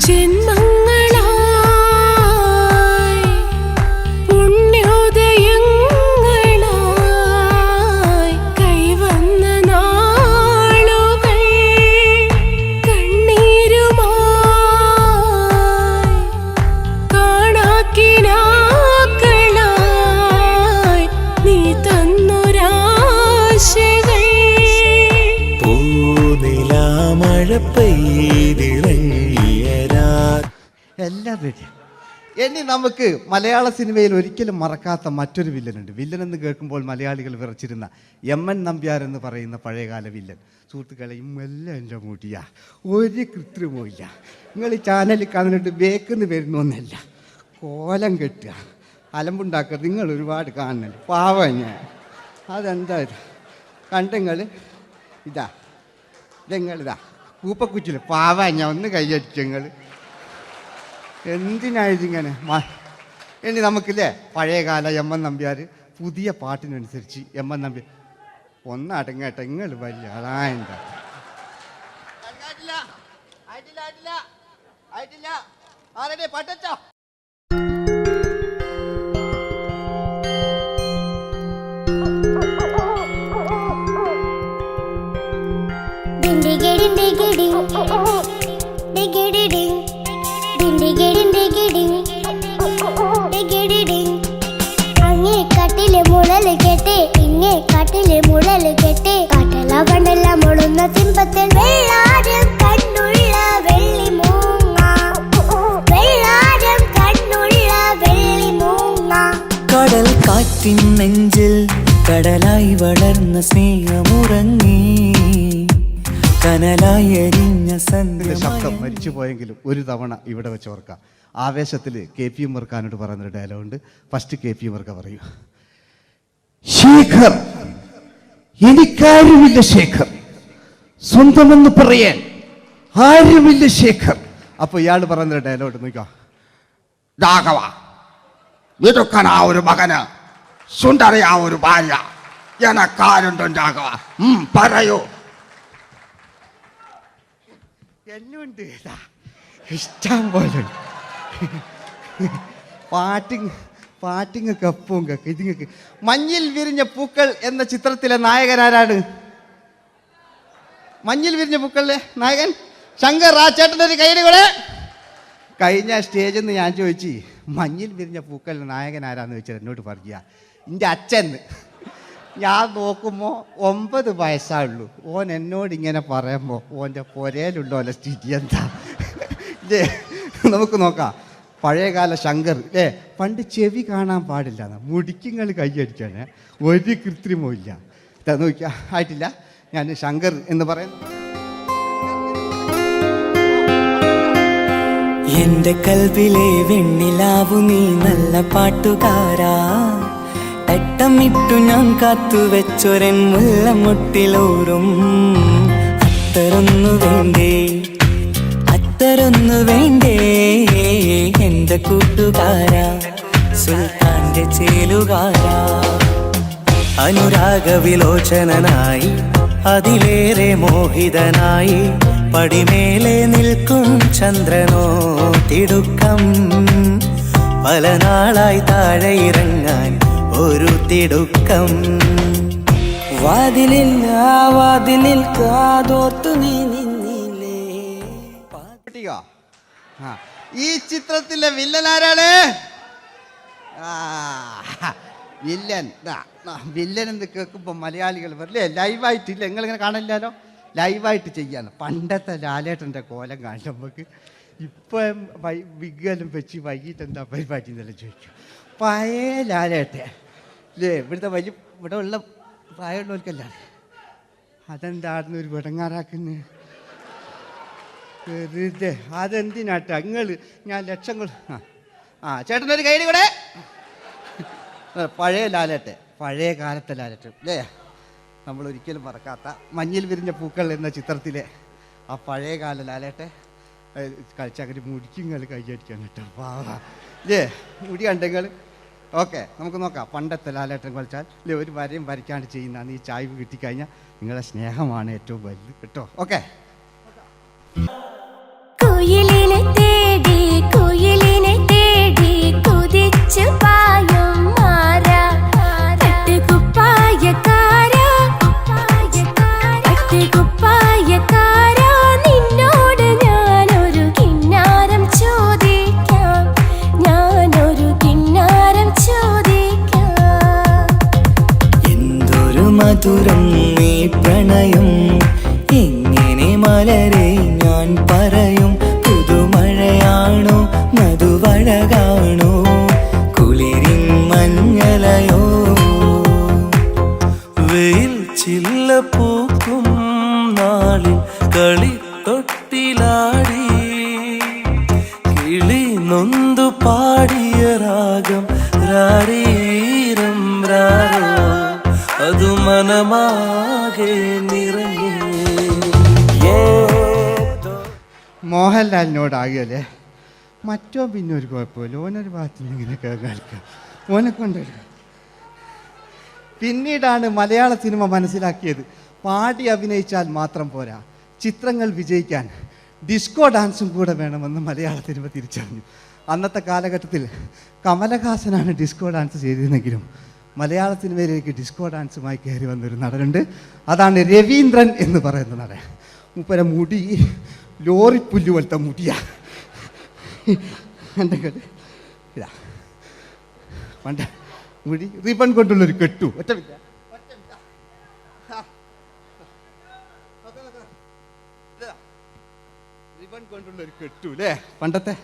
ജന്മങ്ങളായി പുണ്യോദയങ്ങളായി കൈവന്ന നാളുകൾ കണ്ണീരുമായി കാണാക്കിനാക്കളായി നീ തന്നൊരാശകൾ. പൂനിലാമഴ പെയ്തിറങ്ങിയരാ. എല്ലാം റെഡി. ഇനി നമുക്ക് മലയാള സിനിമയിൽ ഒരിക്കലും മറക്കാത്ത മറ്റൊരു വില്ലനുണ്ട്. വില്ലൻ എന്ന് കേൾക്കുമ്പോൾ മലയാളികൾ വിറച്ചിരുന്ന MN നമ്പ്യാർ എന്ന് പറയുന്ന പഴയകാല വില്ലൻ. സുഹൃത്തുക്കളെയും എല്ലാം എൻ്റെ മുടിയാ, ഒരു കൃത്രിമമില്ല. നിങ്ങൾ ഈ ചാനലിൽ കാണുന്നിട്ട് ബേക്കെന്ന് വരുന്നൊന്നല്ല, കോലം കെട്ടുക, അലമ്പുണ്ടാക്കുക. നിങ്ങൾ ഒരുപാട് കാണുന്നുണ്ട്. പാവം ഞാൻ. അതെന്താ കണ്ടെങ്കിൽ ഇതെങ്ങളിതാ കൂപ്പക്കുറ്റിൽ പാവം ഞാൻ ഒന്ന് കൈയടിച്ചങ്ങൾ. എന്തിനായതിങ്ങനെ? ഇനി നമുക്കില്ലേ പഴയകാല MN നമ്പ്യാർ പുതിയ പാട്ടിനനുസരിച്ച് MN നമ്പ്യാർ ഒന്ന് അടങ്ങട്ടെ. നിങ്ങൾ വലിയ അതായെന്താ പാട്ടോ. അങ്ങേ കാട്ടിലെ മുഴല് കേട്ട് ഇങ്ങേ കാട്ടിലെ മുഴല് കേട്ട് കാട്ടല പണ്ടല്ല മുളുന്ന സിംഹത്തിൽ വെള്ളാരം കണ്ണുള്ള വെള്ളി മൂങ്ങ, വെള്ളാരം കണ്ണുള്ള വെള്ളി മൂങ്ങ. കടൽ കാറ്റിൻ നെഞ്ചിൽ കടലായി വളർന്ന സ്നേഹമുറങ്ങി, കനലായി എരിഞ്ഞ ശബ്ദം മരിച്ചു പോയെങ്കിലും ഒരു തവണ ഇവിടെ വെച്ച് ഓർക്കാം. ആവേശത്തിൽ KP ഉമ്മർഖാനോട് പറയുന്നൊരു ഡയലോഗുണ്ട്. ഫസ്റ്റ് KP ഉമ്മർഖ പറയൂ. ശേഖർ, എനിക്കാരുമില്ല ശേഖർ, സ്വന്തമെന്ന് പറയാൻ ആരുമില്ല ശേഖർ. അപ്പൊ ഇയാൾ പറയുന്നൊരു ഡയലോഗ് നോക്കാം. രാഘവ, മിടുക്കനാ ഒരു മകന്, സുന്ദരയാ ഒരു ഭാര്യ, എനക്കാരുണ്ടോ രാഘവ? പറയൂ. എന്നുണ്ട് ഇഷ്ടം പോലെ പാട്ടിങ്ങൊക്കെ അപ്പവും കേക്ക് ഇതിങ്ങക്ക്. മഞ്ഞിൽ വിരിഞ്ഞ പൂക്കൾ എന്ന ചിത്രത്തിലെ നായകനാരാണ്? മഞ്ഞിൽ വിരിഞ്ഞ പൂക്കളിലെ നായകൻ ശങ്കർ. ആ ചേട്ടൻ്റെ ഒരു കൈയുടെ കഴിഞ്ഞ സ്റ്റേജിൽ നിന്ന് ഞാൻ ചോദിച്ചു മഞ്ഞിൽ വിരിഞ്ഞ പൂക്കളിലെ നായകൻ ആരാന്ന് ചോദിച്ചാൽ എന്നോട് പറയുക എൻ്റെ അച്ഛൻ. ഞാൻ നോക്കുമ്പോൾ 9 വയസ്സായുള്ളൂ. ഓൻ എന്നോട് ഇങ്ങനെ പറയുമ്പോൾ ഓൻ്റെ പൊരയിലുള്ള ഓലെ സ്ഥിതി എന്താ? ഇല്ലേ, നമുക്ക് നോക്കാം. പഴയകാല ശങ്കർ അല്ലേ, പണ്ട് ചെവി കാണാൻ പാടില്ല, മുടിക്കുങ്ങൾ കൈയടിക്കാണ്, ഒരു കൃത്രിമവും ഇല്ല. ഇതാ നോക്കിയാ, ആയിട്ടില്ല. ഞാൻ ശങ്കർ എന്ന് പറയുന്നു. എന്റെ കൽവിലെ വെണ്ണിലാവു നീ നല്ല പാട്ടുകാരാ, തട്ടമിട്ടു ഞാൻ കാത്തുവെച്ചൊരൻ മുല്ലമുട്ടിലോറും. അത്തരൊന്നു വേണ്ടേ, അത്തരൊന്നു വേണ്ടേ എന്റെ കൂട്ടുകാരാ, സുൽത്താന്റെ ചേലുകാരാ. അനുരാഗവിലോചനായി അതിലേറെ മോഹിതനായി പടിമേലെ നിൽക്കും ചന്ദ്രനോ തിടുക്കം. പല നാളായി താഴെ ഇറങ്ങാൻ ഒരു തിടുക്കം. വാതിലില്ല വാതിലിൽ കാതോർത്തു നീ നിന്നില്ലേ. ഈ ചിത്രത്തിലെ വില്ലൻ ആരാണ്? വില്ലൻ വില്ലൻ എന്ന് കേൾക്കുമ്പോൾ മലയാളികൾ വരില്ലേ, ലൈവായിട്ടില്ല, നിങ്ങളിങ്ങനെ കാണില്ലല്ലോ, ലൈവായിട്ട് ചെയ്യാന്ന്. പണ്ടത്തെ ലാലേട്ടൻ്റെ കോലം കാണില്ല നമുക്ക്. ഇപ്പം വിഗ്ഗെല്ലാം വെച്ച് വൈകിട്ട് എന്താ പരിപാടി എന്നെല്ലാം ചോദിക്കും. പഴയ ലാലേട്ടൻ ഇല്ലേ, ഇവിടുത്തെ വലിയ ഇവിടെ ഉള്ള പ്രായമുള്ളവർക്കല്ല, അതെന്തായിരുന്നു ഒരു വിടങ്ങാറാക്കുന്നത്? വെറുതെ അതെന്തിനാട്ടാ നിങ്ങൾ? ഞാൻ ലക്ഷങ്ങൾ ചേട്ടനൊരു കൈഡി കൂടെ. പഴയ ലാലേട്ടൻ, പഴയ കാലത്തെ ലാലേട്ടൻ അല്ലേ, നമ്മൾ ഒരിക്കലും മറക്കാത്ത മഞ്ഞിൽ വിരിഞ്ഞ പൂക്കൾ എന്ന ചിത്രത്തിലെ ആ പഴയ കാല ലാലേട്ടെ കളിച്ചങ്ങനെ മുടിക്കുങ്ങൾ കൈയടിക്കാൻ കേട്ടോ. അല്ലേ, മുടി കണ്ടെങ്കിൽ ഓക്കെ, നമുക്ക് നോക്കാം. പണ്ടത്തെ ലാലേട്ടൻ കളിച്ചാൽ അല്ലേ, ഒരു വരയും വരയ്ക്കാണ്ട് ചെയ്യുന്നതാണ്. ഈ ചായ്വ് കിട്ടിക്കഴിഞ്ഞാൽ നിങ്ങളുടെ സ്നേഹമാണ് ഏറ്റവും വലുത് കേട്ടോ. ഓക്കെ. കുയിലിനെ തേടി കുയിലിനെ തേടി കുതിച്ചു പായും മാറാ, തട്ടുകുപ്പായക്കാരാ തട്ടുകുപ്പായക്കാരാ, നിന്നോട് ഞാനൊരു കിന്നാരം ചോദിക്കാം, ഞാനൊരു കിന്നാരം ചോദിക്കാം. എന്തൊരു മധുരം നീ പ്രണയം, എങ്ങനെ മലരെ ഞാൻ പറയും. പുതുമഴയാണോ മധുവഴകാണോ കുളിരിൻ മഞ്ഞലയോ. വെയിൽ ചില്ല പൂക്കും നാളിൽ കളി തൊട്ടിലാടി, കിളി നൊന്തു പാടിയ രാഗം രാരീരം രാരോ, അത് മനമാകെ നിറഞ്ഞേ. മോഹൻലാലിനോടാകിയല്ലേ, മറ്റോ പിന്നെ ഒരു കുഴപ്പമില്ല, ഓനൊരു ഭാഗത്ത് ഇങ്ങനെ കളിക്കാം, ഓനെ കൊണ്ടുവരിക. പിന്നീടാണ് മലയാള സിനിമ മനസ്സിലാക്കിയത് പാടി അഭിനയിച്ചാൽ മാത്രം പോരാ, ചിത്രങ്ങൾ വിജയിക്കാൻ ഡിസ്കോ ഡാൻസും കൂടെ വേണമെന്ന് മലയാള സിനിമ തിരിച്ചറിഞ്ഞു. അന്നത്തെ കാലഘട്ടത്തിൽ കമലഹാസനാണ് ഡിസ്കോ ഡാൻസ് ചെയ്തിരുന്നെങ്കിലും മലയാള സിനിമയിലേക്ക് ഡിസ്കോ ഡാൻസുമായി കയറി വന്നൊരു നടനുണ്ട്. അതാണ് രവീന്ദ്രൻ എന്ന് പറയുന്ന നടൻ. മൂപ്പര മുടി ലോറിപ്പുല്ല് പോലത്തെ മുടിയാ. എൻ്റെ ഇതാ പണ്ട് മുടി റിബൺ കൊണ്ടുള്ളൊരു കെട്ടു, ഒറ്റമില്ല റിബൺ കൊണ്ടുള്ളൊരു കെട്ടു അല്ലേ. പണ്ടത്തെ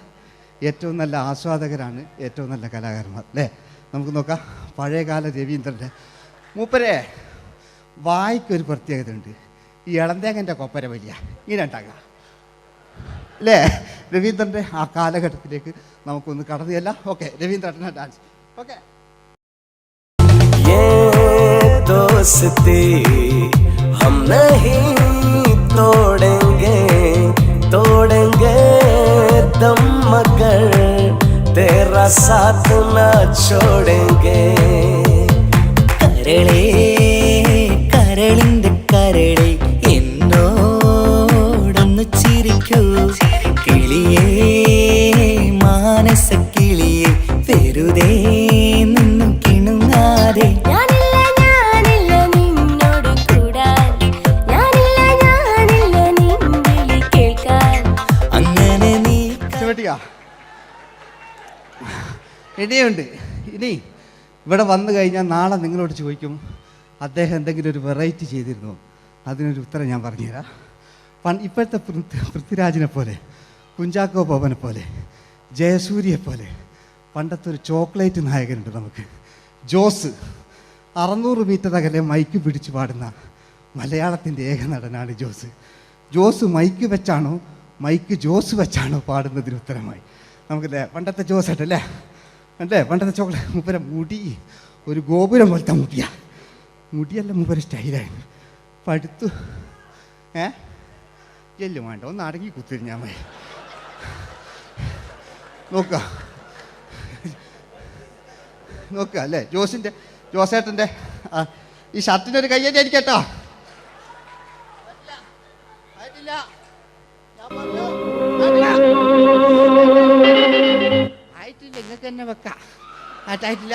ഏറ്റവും നല്ല ആസ്വാദകരാണ് ഏറ്റവും നല്ല കലാകാരന്മാർ അല്ലേ. നമുക്ക് നോക്കാം പഴയകാല രവീന്ദ്രൻ്റെ. മൂപ്പരെ വായിക്കൊരു പ്രത്യേകത ഉണ്ട്, ഈ ഇളന്തേങ്ങൻ്റെ കൊപ്പര വലിയ ഇങ്ങനെ ഉണ്ടാകുക അല്ലേ. രവീന്ദ്രൻ്റെ ആ കാലഘട്ടത്തിലേക്ക് നമുക്കൊന്ന് കടന്നു ചെല്ലാം. ഓക്കെ, രവീന്ദ്രൻ്റെ ഡാൻസ്. ഓക്കെ. दोस्ती हम नहीं तोड़ेंगे, तोड़ेंगे दम मगर तेरा साथ न छोड़ेंगे. കരളേ കരളിന്റെ കരളെ എന്നോടൊന്ന് ചിരിക്കൂ, കിളിയേ മാനസ കിളിയെ വെറുതെ നിന്നും കിണുങ്ങാതെ. ഇനിയുണ്ട്. ഇനി ഇവിടെ വന്നു കഴിഞ്ഞാൽ നാളെ നിങ്ങളോട് ചോദിക്കും അദ്ദേഹം എന്തെങ്കിലും ഒരു വെറൈറ്റി ചെയ്തിരുന്നു? അതിനൊരു ഉത്തരം ഞാൻ പറഞ്ഞുതരാം. ഇപ്പോഴത്തെ പൃഥ്വിരാജിനെ പോലെ, കുഞ്ചാക്കോ ബോബനെ പോലെ, ജയസൂര്യയെ പോലെ പണ്ടത്തെ ഒരു ചോക്ലേറ്റ് നായകനുണ്ട് നമുക്ക്, ജോസ്. 600 മീറ്റർ അകലെ മൈക്ക് പിടിച്ച് പാടുന്ന മലയാളത്തിൻ്റെ ഏക നടനാണ് ജോസ്. ജോസ് മൈക്ക് വെച്ചാണോ മൈക്ക് ജോസ് വെച്ചാണോ പാടുന്നതിന് ഉത്തരമായി നമുക്കല്ലേ പണ്ടത്തെ ജോസ് ആയിട്ടല്ലേ അല്ലേ? പണ്ടത്തെ ചോക്ലേറ്റ് മൂപ്പര മുടി ഒരു ഗോപുരം പോലത്തെ മുടിയല്ല മൂപ്പര സ്റ്റൈലായിരുന്നു. പടുത്തു എല്ലും വേണ്ട, ഒന്ന് അടങ്ങി കുത്തിരിഞ്ഞാൽ മതി. നോക്കുക അല്ലേ ജോസേട്ടൻ്റെ ഈ ഷർട്ടിനൊരു കയ്യടി അടിക്കട്ടോ. ആയിട്ടില്ല, നിങ്ങൾക്ക് തന്നെ വെക്കാം. ആയിട്ടില്ല.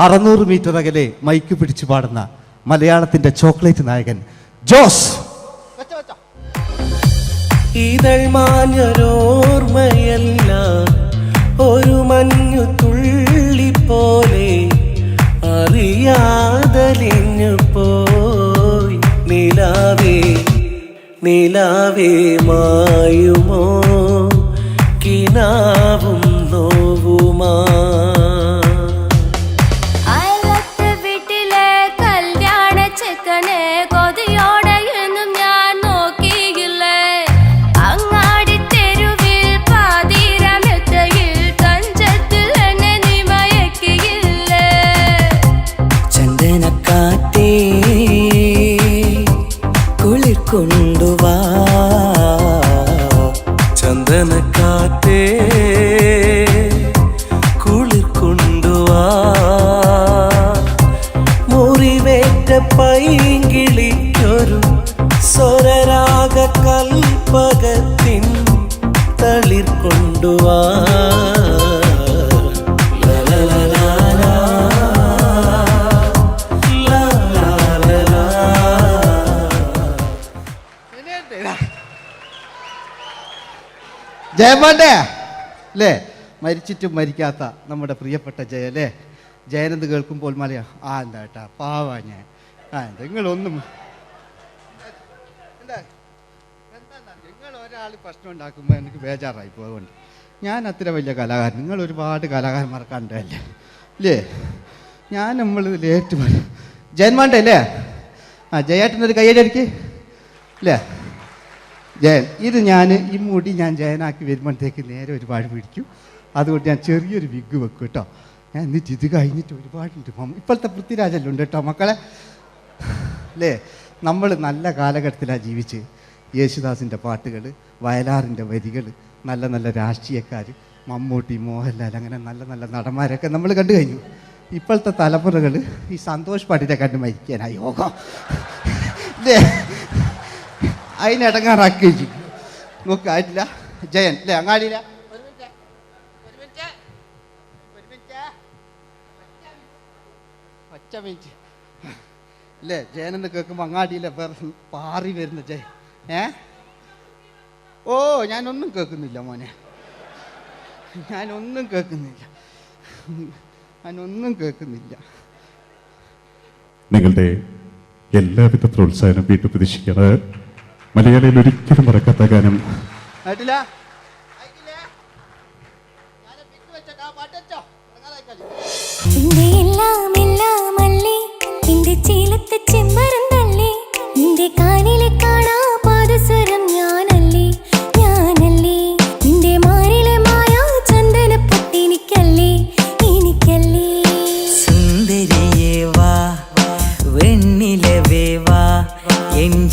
600 മീറ്റർ അകലെ മൈക്ക് പിടിച്ചു പാടുന്ന മലയാളത്തിന്റെ ചോക്ലേറ്റ് നായകൻ ജോസ്. ഇതൾ മാഞ്ഞൊരോർമ്മയല്ല, ഒരു മഞ്ഞു തുള്ളി പോലെ അറിയാതലിഞ്ഞു പോയി. നിലാവേ മായുമോ കിനാവും നോവുമാ. വീട്ടിലെ കല്യാണ ചെക്കനെ കൊതിയോടെ എന്നും ഞാൻ നോക്കിയില്ലേ. അങ്ങാടി തെരുവിൽ പാതിരമെത്തയിൽ തഞ്ചത്തിൽ എന്നെ നീ മയക്കിയില്ലേ. ചന്ദനക്കാറ്റേ കുളിർ കൊണ്ടുവാ, ചന്ദനക്കാറ്റേ കുളിർ കൊണ്ടുവാ. മുറിവേറ്റ പൈങ്കിളിക്കൊരു സ്വരരാഗ കൽപ്പകത്തിൻ തളിർ കൊണ്ടുവാ. ജയമോൻ്റെ അല്ലേ? മരിച്ചിട്ടും മരിക്കാത്ത നമ്മുടെ പ്രിയപ്പെട്ട ജയ അല്ലേ? ജയനെന്ന് കേൾക്കുമ്പോൾ മലയാ എന്താ കേട്ടാ പാവാ ഞാൻ. നിങ്ങളൊന്നും നിങ്ങൾ ഒരാൾ പ്രശ്നം ഉണ്ടാക്കുമ്പോൾ എനിക്ക് ബേജാറായി പോകുന്നുണ്ട്. ഞാൻ അത്ര വലിയ കലാകാരൻ, നിങ്ങൾ ഒരുപാട് കലാകാരന്മാർ കണ്ടല്ലേ അല്ലേ? നമ്മൾ ലേറ്റ് ജയന്മാൻ്റെ അല്ലേ? ജയേട്ടനൊരു കയ്യടി അടിക്ക് അല്ലേ? ജയൻ, ഇത് ഈ മുടി ഞാൻ ജയനാക്കി വരുമ്പോഴത്തേക്ക് നേരെ ഒരുപാട് പിടിക്കും. അതുകൊണ്ട് ഞാൻ ചെറിയൊരു വിഗ് വെക്കും കേട്ടോ. ഞാൻ എന്നിട്ട് ഇത് കഴിഞ്ഞിട്ട് ഒരുപാടുണ്ട്. ഇപ്പോഴത്തെ പൃഥ്വിരാജെല്ലാം ഉണ്ട് കേട്ടോ മക്കളെ അല്ലേ? നമ്മൾ നല്ല കാലഘട്ടത്തിലാണ് ജീവിച്ച്. യേശുദാസിൻ്റെ പാട്ടുകൾ, വയലാറിൻ്റെ വരികൾ, നല്ല നല്ല രാഷ്ട്രീയക്കാർ, മമ്മൂട്ടി, മോഹൻലാൽ, അങ്ങനെ നല്ല നല്ല നടന്മാരൊക്കെ നമ്മൾ കണ്ടു കഴിഞ്ഞു. ഇപ്പോഴത്തെ തലമുറകൾ ഈ സന്തോഷ് പാട്ടിനെ കണ്ട് മരിക്കാനായി യോഗം അല്ലേ? അതിനിടങ്ങാറാക്കി നോക്കായിട്ടില്ല. ജയൻ അല്ലേ? അങ്ങാടിയില്ല ഒറ്റ മിനിറ്റ് അല്ലേ? ജയനെന്ന് കേൾക്കുമ്പോൾ അങ്ങാടിയിലെ പാറി വരുന്ന ജയൻ. ഓ ഞാനൊന്നും കേൾക്കുന്നില്ല മോനെ, ഞാനൊന്നും കേൾക്കുന്നില്ല. നിങ്ങളുടെ എല്ലാവിധ പ്രോത്സാഹനം വീണ്ടും പ്രതീക്ഷിക്കാറ്. മലയാളിയിൽ ഒരിക്കലും മറക്കാത്ത ഗാനം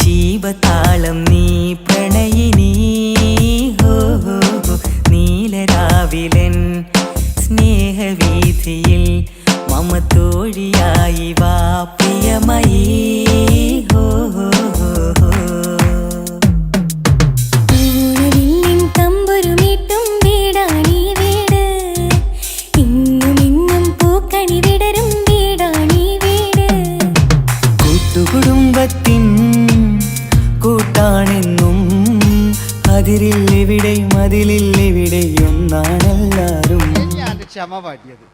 ജീവതാളം നീ പ്രണയിനി, നീലരാവിലൻ സ്നേഹവീഥിയിൽ മമ തോഴിയായി വാ പ്രിയമയീ. തമ്പുരുമീട്ടും വീടാണീ വീട്, ഇന്നും ഇന്നും പൂക്കണി വിടരും വീടാണീ വീട്. കൂട്ടുകുടുംബത്തിൻ കൂട്ടാണെന്നും അതിരില്ലെവിടെയും അതിലില്ലെവിടെയും ഒന്നാണല്ലോ. ക്ഷമ പാടിയത്.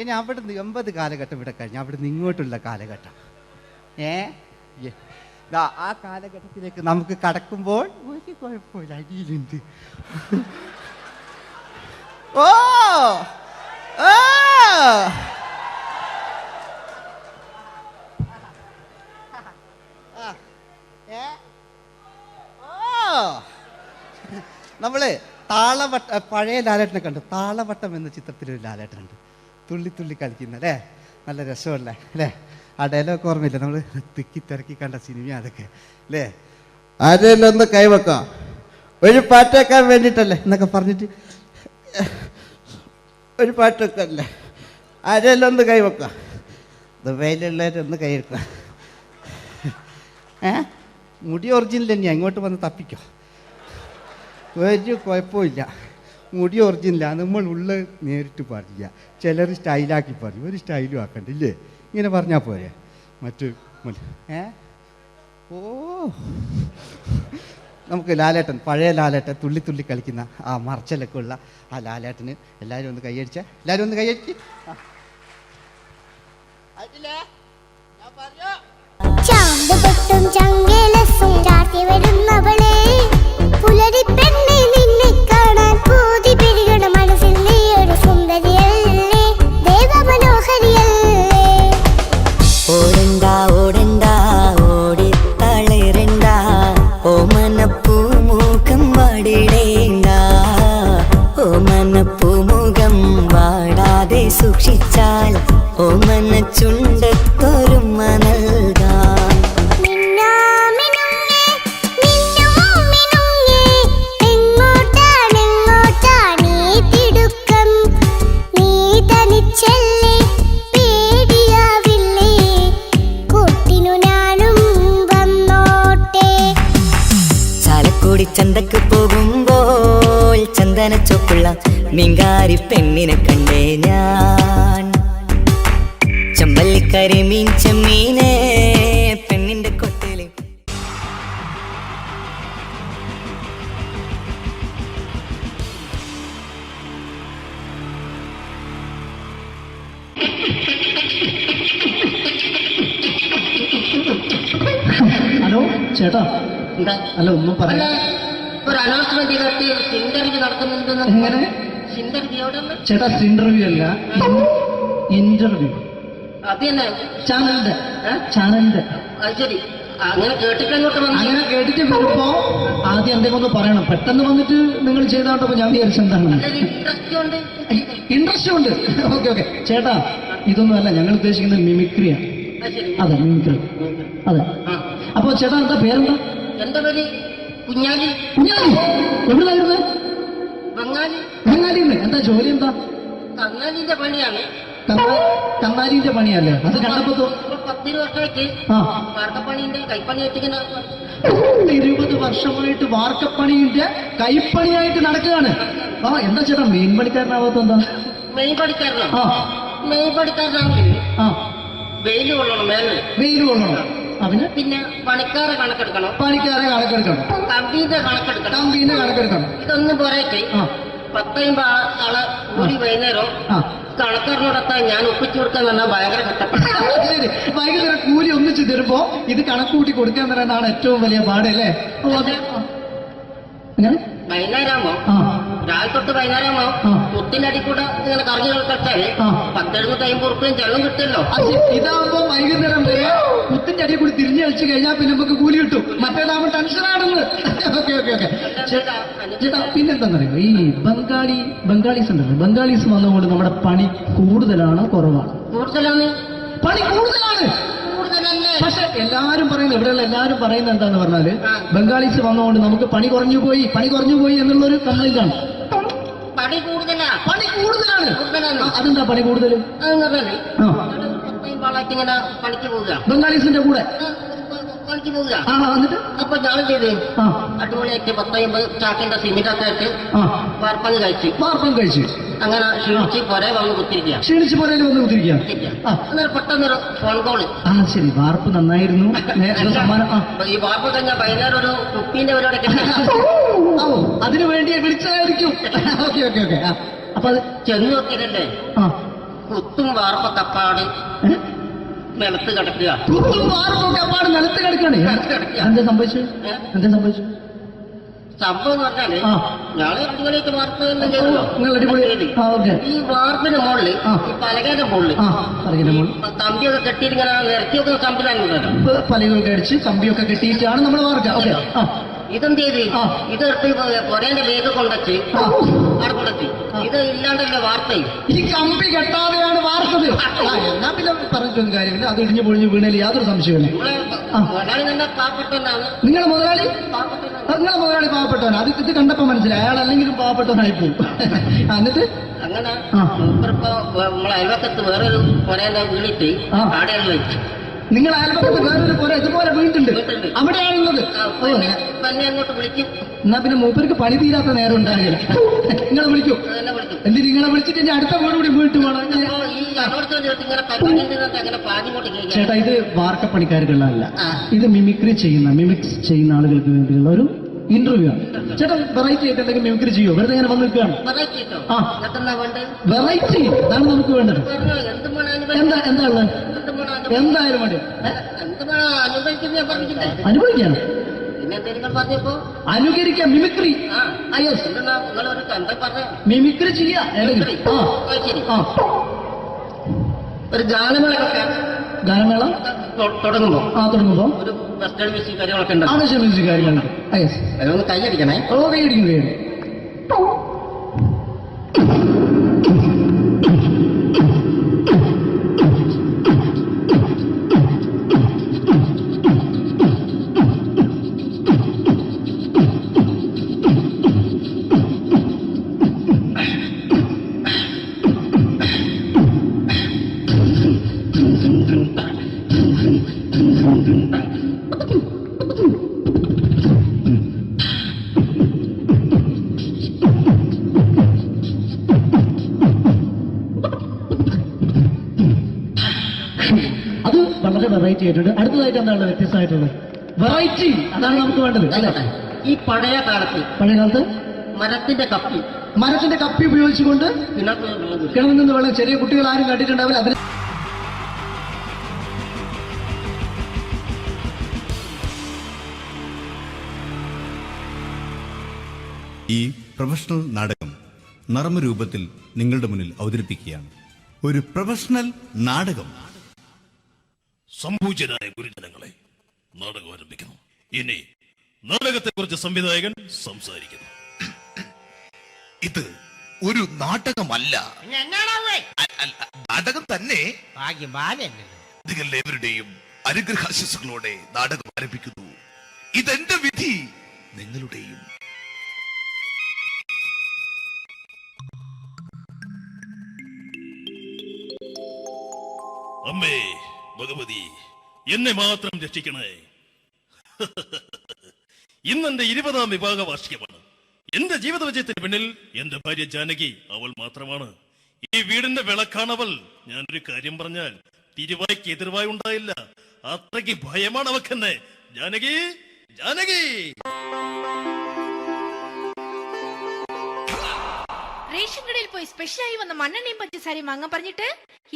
ഇനി അവിടുന്ന് 80 കാലഘട്ടം ഇവിടെ കഴിഞ്ഞു, അവിടുന്ന് ഇങ്ങോട്ടുള്ള കാലഘട്ടം. ആ കാലഘട്ടത്തിലേക്ക് നമുക്ക് കടക്കുമ്പോൾ ഒരു കുഴപ്പമില്ല, അടിയിലുണ്ട്. ഓ ഓ നമ്മള് താളവട്ട പഴയ ലാലേട്ടനെ കണ്ടു. താളവട്ടം എന്ന ചിത്രത്തിലൊരു ലാലേട്ടനുണ്ട്, തുള്ളി തുള്ളി കളിക്കുന്ന അല്ലേ, നല്ല രസമല്ലേ അല്ലേ? ആ ഡയലോഗ് ഓർമ്മയില്ല, നമ്മൾ തിക്കി തിരക്കി കണ്ട സിനിമ അതൊക്കെ അല്ലേ? ആരെല്ലാം ഒന്ന് കൈവെക്കാം, ഒരു പാട്ടേക്കാൻ വേണ്ടിയിട്ടല്ലേ എന്നൊക്കെ പറഞ്ഞിട്ട് ഒരു പാട്ടൊക്കെ അല്ലേ, ആരെല്ലാം ഒന്ന് കൈവെക്കാം, ദുബൈയിലുള്ളവരൊന്ന് കൈവെക്കുക. മുടി ഒറിജിനൽ തന്നെയാണ്, ഇങ്ങോട്ട് വന്ന് തപ്പിക്കോ, ഒരു കുഴപ്പമില്ല. മുടി ഒറിജിനലാണ്, നമ്മൾ ഉള്ള നേരിട്ട് പറയുക. ചിലർ സ്റ്റൈലാക്കി പറയും, ഒരു സ്റ്റൈലും ആക്കണ്ടില്ലേ, ഇങ്ങനെ പറഞ്ഞാൽ പോരെ. മറ്റു ഓ നമുക്ക് ലാലേട്ടൻ, പഴയ ലാലേട്ടൻ, തുള്ളി തുള്ളി കളിക്കുന്ന ആ മറച്ചലൊക്കെ ഉള്ള ആ ലാലേട്ടന് എല്ലാവരും ഒന്ന് കൈയടിച്ച, എല്ലാവരും ഒന്ന് കൈയടിച്ച്. ചാന്തുപൊട്ടും ചങ്കേലസും ചാർത്തി വരുന്നവളെ, പുലരിപ്പെണ്ണെ നിന്നെ കാണാൻ പൂതി പെരുകണ മനസ്സിൽ നീ ഒരു സുന്ദരിയല്ലേ, ദേവമനോഹരിയല്ലേ. ഓടണ്ട ഓടണ്ട ഓടിത്തളരണ്ട, ഓമനപ്പൂമുഖം വാടിടേണ്ട, ഓമനപ്പൂമുഖം വാടാതെ സൂക്ഷിച്ചാൽ ഓമന ചുണ്ടത്തൊരുമ നൽകാം. ചന്തക്ക് പോകുമ്പോൾ ചന്ദന ചൊപ്പുള്ള മീൻകാരി പെണ്ണിനെ കണ്ടേ ഞാൻ, ചമ്പല്ലിക്കരിമീൻ ചെമ്മീനെ പെണ്ണിന്റെ കൊട്ടയില്. ഹലോ ചേട്ടാ, അല്ല ഒന്നും പറയാ, ഒരു അനൗൺസ്മെന്റ് ഇന്റർവ്യൂ നടക്കുന്നുണ്ടെന്ന്. എങ്ങനെ ചേട്ടാ? ഇന്റർവ്യൂ അല്ല, ഇന്റർവ്യൂ. അത് തന്നെ ചാനലിന്റെ ചാനലിന്റെ. ശരി, അങ്ങനെ കേട്ടിട്ട് അങ്ങനെ കേട്ടിട്ട് വരുമ്പോ ആദ്യം എന്തെങ്കിലും ഒന്ന് പറയണം. പെട്ടെന്ന് വന്നിട്ട് നിങ്ങൾ ചെയ്താണ്ടപ്പോ ഞാൻ വിചാരിച്ചെന്താണ് ഇൻട്രസ്റ്റ് ഉണ്ട്. ഓക്കെ ഓക്കെ ചേട്ടാ, ഇതൊന്നും അല്ല ഞങ്ങൾ ഉദ്ദേശിക്കുന്നത് മിമിക്രിയാണ്. അതെ മിമിക്രി, അതെ. അപ്പൊ ചേട്ടാ എന്താ പേരെന്താ? എന്റെ പേര് കുഞ്ഞാലി. കുഞ്ഞാലി എവിടുന്നായിരുന്നു? ബംഗാളി. ബംഗാളിന്ന്. എന്താ ജോലി എന്താ? കന്നാലിന്റെ പണിയാണ്. കന്നാലിന്റെ പണിയല്ലേ? അത് കണ്ടപ്പോ 10 വർഷമായിട്ട് വാർക്കപ്പണിന്റെ കൈപ്പണിയായിട്ട് 20 വർഷമായിട്ട് വാർക്കപ്പണിന്റെ കൈപ്പണിയായിട്ട് നടക്കുകയാണ്. ആ എന്താ ചേട്ടാ മെയിൻ പണിക്കാരനാവാത്ത എന്താ? മെയിൻ പണിക്കാരനോ? മെയിൻ പണിക്കാരനാണെങ്കിൽ വെയിൽ കൊള്ളണം, വെയിൽ കൊള്ളണം. അതിന് പിന്നെ പണിക്കാരെ കണക്കെടുക്കണം, കമ്പീന്റെ കണക്കെടുക്കണം. ഇതൊന്നും പോരായിട്ട് 10-50 ആളെ കൂടി വൈകുന്നേരം കണക്കാരനോടൊക്കെ ഞാൻ ഒപ്പിച്ചു കൊടുക്കാൻ പറഞ്ഞാൽ ഭയങ്കര കഷ്ടപ്പെട്ടു. വൈകുന്നേരം കൂലി ഒന്നിച്ചു തരുമ്പോ ഇത് കണക്കൂട്ടി കൊടുക്കാൻ തരുന്നതാണ് ഏറ്റവും വലിയ പാടല്ലേ? വൈകുന്നേരമാകുമ്പോ രാവിലെ തൊട്ട് വൈകുന്നേരമാകുമ്പോ കുത്തിനടി കൂടെ ഇങ്ങനെ കറങ്ങി കളിച്ചാല് 10-70-50 ഉറുപ്പിയും ചെലവും കിട്ടുമല്ലോ. ഇതാകുമ്പോ വൈകുന്നേരം വരെ കുത്തിന്റെ അടി കൂടി തിരിഞ്ഞു കളിച്ചു കഴിഞ്ഞാൽ പിന്നെ നമുക്ക് കൂലി കിട്ടും. മറ്റേതാകുമ്പോ ടെൻഷനാണെന്ന്. ഓക്കെ ഓക്കെ ഓക്കെ ചേട്ടാ, പിന്നെന്താണെന്നറിയോ, ഈ ബംഗാളീസ് ഉണ്ടല്ലോ, ബംഗാളീസ് വന്നുകൊണ്ട് നമ്മുടെ പണി കൂടുതലാണോ കുറവാണ്? കൂടുതലാണ്. പണി കൂടുതലാണ്. പക്ഷെ എല്ലാരും പറയുന്നത്, ഇവിടെയുള്ള എല്ലാരും പറയുന്നത് എന്താന്ന് പറഞ്ഞാല് ബംഗാളീസ് വന്നുകൊണ്ട് നമുക്ക് പണി കുറഞ്ഞു പോയി എന്നുള്ളൊരു കംപ്ലൈന്റ് ആണ്. പണി കൂടുതലാണ്. അതെന്താ പണി കൂടുതൽ? പണിക്ക് പോവുക ബംഗാളീസിന്റെ കൂടെ പണിക്ക് പോവുക. എന്നിട്ട് അപ്പൊ ഞാൻ ചെയ്ത് അടിപൊളിയായിട്ട് 10-50 ചാക്കിന്റെ സിമിറ്റൊക്കെ ആയിട്ട് വാർപ്പം കഴിച്ചു. അങ്ങനെ ക്ഷീണിച്ച് പുറേ വന്ന് കുത്തിരിക്കുക. പെട്ടെന്നൊരു ഫോൺ കോള്. ശരി, വാർപ്പ് നന്നായിരുന്നു. ഈ വാർപ്പ് കഴിഞ്ഞാൽ വൈകുന്നേരം ഒരു കുപ്പീന്റെ പരിപാടിയൊക്കെ അതിനു വേണ്ടി വിളിച്ചതായിരിക്കും. ഓക്കെ ഓക്കെ ഓക്കെ അപ്പൊ അത് ചെന്ന് നോക്കിയതല്ലേ ആ കുത്തും വാർപ്പ തപ്പാട് നിലത്ത് കിടക്കുക. കുത്തും വാർപ്പൊക്കെ അപ്പാട് നിലത്ത് കിടക്കണേ. എന്താ സംഭവിച്ചു? എന്താ സംഭവിച്ചു? സംഭവം എന്ന് പറഞ്ഞാല് ആ. ഞാള് അടിപൊളിയായിട്ട് വാർപ്പ് എല്ലാം ചെയ്തല്ലോ. നിങ്ങൾ അടിപൊളി. ആ ഓക്കെ. ഈ വാർപ്പിന്റെ മുകളില് ആ. ഈ പലകയുടെ മുകളില് ആ പറയുന്ന മോൾ തമ്പിയൊക്കെ കെട്ടിയിങ്ങനെ നിരത്തി വെക്കുന്ന സംവിധാനം പലകൊക്കെ അടിച്ച് കമ്പിയൊക്കെ കെട്ടിയിട്ടാണ് നമ്മൾ വാർക്കുക. ഓക്കെ. ആ ഇതെന്ത് ചെയ്ത് ആ. ഇതെടുത്ത് പൊരേന്റെ വേഗം കൊണ്ടുവച്ച് അവിടെ കൊണ്ടെത്തി. ഇത് ഇല്ലാണ്ടല്ലേ വാർത്തയും. ഈ കമ്പി കെട്ടാതെയാണ് വാർത്തത്. എന്നാ പിന്നെ പറഞ്ഞിട്ടൊന്നും കാര്യമില്ല. അത് ഇടിഞ്ഞു പൊളിഞ്ഞു വീണേൽ യാതൊരു സംശയമില്ല. മുതലാളി തന്നെ പാവപ്പെട്ടവനാണ്. നിങ്ങളെ മുതലാളി പാവപ്പെട്ടവനാണ്. അത് ഇത് കണ്ടപ്പോ മനസ്സിലായി. അയാൾ അല്ലെങ്കിലും പാവപ്പെട്ടവനായി പോകും. എന്നിട്ട് അങ്ങനെ മൂപ്പറിപ്പോ നമ്മളെ അയൽവക്കത്ത് വേറൊരു പൊരേന്റെ വീണിട്ട് ആടെയാണ് വെച്ചു. നിങ്ങൾ അയൽപക്കത്ത് വേറൊരു പോലെ ഇതുപോലെ വീട്ടുണ്ട്, അവിടെയാണുള്ളത്. എന്നെ അങ്ങോട്ട് വിളിക്കും. എന്നാ പിന്നെ മൂപ്പർക്ക് പണി തീരാത്ത നേരം ഉണ്ടാകില്ല. നിങ്ങളെ വിളിക്കും. എന്തിന് നിങ്ങളെ വിളിച്ചിട്ട് ഇനി അടുത്ത വീട് കൂടി വീട്ടു വേണം. ചേട്ടാ ഇത് വാർക്കപ്പണിക്കാർക്കുള്ളതല്ല, ഇത് മിമിക്സ് ചെയ്യുന്ന ആളുകൾക്ക് വേണ്ടിയുള്ള ഒരു ഇന്റർവ്യൂ ആണ്. ചേട്ടാ വെറൈറ്റി ആയിട്ട് എന്തെങ്കിലും മിമിക്രി ചെയ്യോ? വെറുതെ ഇങ്ങനെ വന്ന് നിൽക്കുകയാണ്. ആ വെറൈറ്റി അതാണ് നമുക്ക് വേണ്ടത്. എന്താ ഉള്ളത്? എന്തായാലും മതി. അനുഭവിക്കാണ്, അനുകരിക്കാം. മിമിക്രി മിമിക്രി ചെയ്യാ. ഒരു ഗാനമേള തുടങ്ങുമ്പോ ഒരു വെസ്റ്റേൺ മ്യൂസിക് കാര്യങ്ങളൊക്കെ ഉണ്ട്. മ്യൂസിക് കാര്യങ്ങളുണ്ട്. അതൊന്ന് കൈയടിക്കണേ. ഓ കൈയടിക്കും. അത് വളരെ വെറൈറ്റി ആയിട്ടുണ്ട്. അടുത്തതായിട്ട് എന്താണ് വ്യത്യസ്തമായിട്ടുള്ളത്? വെറൈറ്റി അതാണ് നമുക്ക് വേണ്ടത് അല്ലേ? ഈ പഴയ കാലത്ത് മരത്തിന്റെ കപ്പി ഉപയോഗിച്ചുകൊണ്ട് കിണറിൽ നിന്ന് വെള്ളം ചെറിയ കുട്ടികൾ ആരും കണ്ടിട്ടുണ്ടാവില്ല. അതിന് ഈ പ്രൊഫഷണൽ നാടകം നർമ്മരൂപത്തിൽ നിങ്ങളുടെ മുന്നിൽ അവതരിപ്പിക്കുകയാണ്. ഒരു പ്രൊഫഷണൽ നാടകം. സംഭൂജനായ ഗുരുജനങ്ങളെ, നാടകം ആരംഭിക്കുന്നു. ഇനി നാടകത്തെക്കുറിച്ച് സംവിധായകൻ സംസാരിക്കുന്നു. ഇത് ഒരു നാടകമല്ല, നാടകം തന്നെ. നിങ്ങളെവരുടെയും അനുഗ്രഹാശിസുകളോടെ നാടകം ആരംഭിക്കുന്നു. ഇതെന്റെ വിധി, നിങ്ങളുടെയും. അമ്മേ ഭഗവതി, എന്നെ മാത്രം രക്ഷിക്കണേ. ഇന്നെന്റെ 20ാം വിവാഹ വാർഷികമാണ്. എന്റെ ജീവിത വിജയത്തിന് പിന്നിൽ എന്റെ ഭാര്യ ജാനകി, അവൾ മാത്രമാണ്. ഈ വീടിന്റെ വിളക്കാണവൾ. ഞാനൊരു കാര്യം പറഞ്ഞാൽ തിരുവായ്ക്ക് എതിർവായി ഉണ്ടായില്ല. അത്രയ്ക്ക് ഭയമാണ് അവക്കെന്നെ. ജാനകി, ജാനകി. റേഷൻ കടയിൽ പോയി സ്പെഷ്യലായി വന്ന മണ്ണെണ്ണയും പഞ്ചസാരയും വാങ്ങാൻ പറഞ്ഞിട്ട്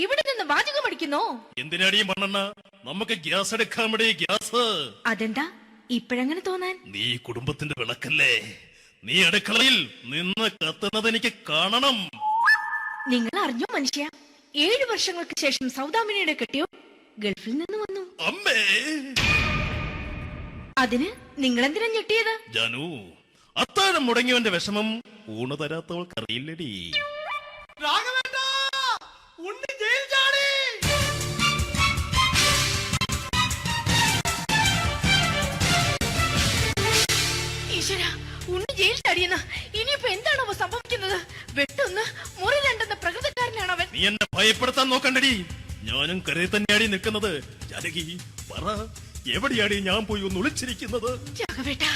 ഇവിടെ നിന്ന് വാചകം അടിക്കുന്നു. എന്തിനാടി മണ്ണെണ്ണ? നമുക്ക് ഗ്യാസ് എടുക്കാൻ വേണ്ടി ഗ്യാസ്. അതെന്താ ഇപ്പഴങ്ങനെ തോന്നാൻ? നീ കുടുംബത്തിന്റെ വിളക്കല്ലേ. നീ അടുക്കളയിൽ നിന്ന് കത്തുന്നത് എനിക്ക് കാണണം. നിങ്ങൾ അറിഞ്ഞോ മനുഷ്യ, 7 വർഷങ്ങൾക്ക് ശേഷം സൗദാമിനിയുടെ കെട്ടിയോ ഗൾഫിൽ നിന്ന് വന്നു. അമ്മേ, അതിന് നിങ്ങൾ എന്തിനാ ഞെട്ടിയത്? ജാനു, അത്താഴം മുടങ്ങിയവന്റെ വിഷമം ഊണ് തരാത്തവൾക്ക് അറിയില്ലടി. ഈശ്വര, ഉണ്ണി ജയിൽ ചാടിയെന്ന്. ഇനിയിപ്പോ എന്താണോ സംഭവിക്കുന്നത്? വെട്ടൊന്ന് മുറി രണ്ടെന്ന പ്രകൃതക്കാരനാണ് അവൻ. നീ എന്നെ ഭയപ്പെടുത്താൻ നോക്കണ്ടടി. ഞാനും കരയിൽ തന്നെയാടി നിൽക്കുന്നത്. ജാനകി പറ, എവിടെയാടി ഞാൻ പോയി ഒന്ന് ഒളിച്ചിരിക്കുന്നത്? രാഘവേട്ടാ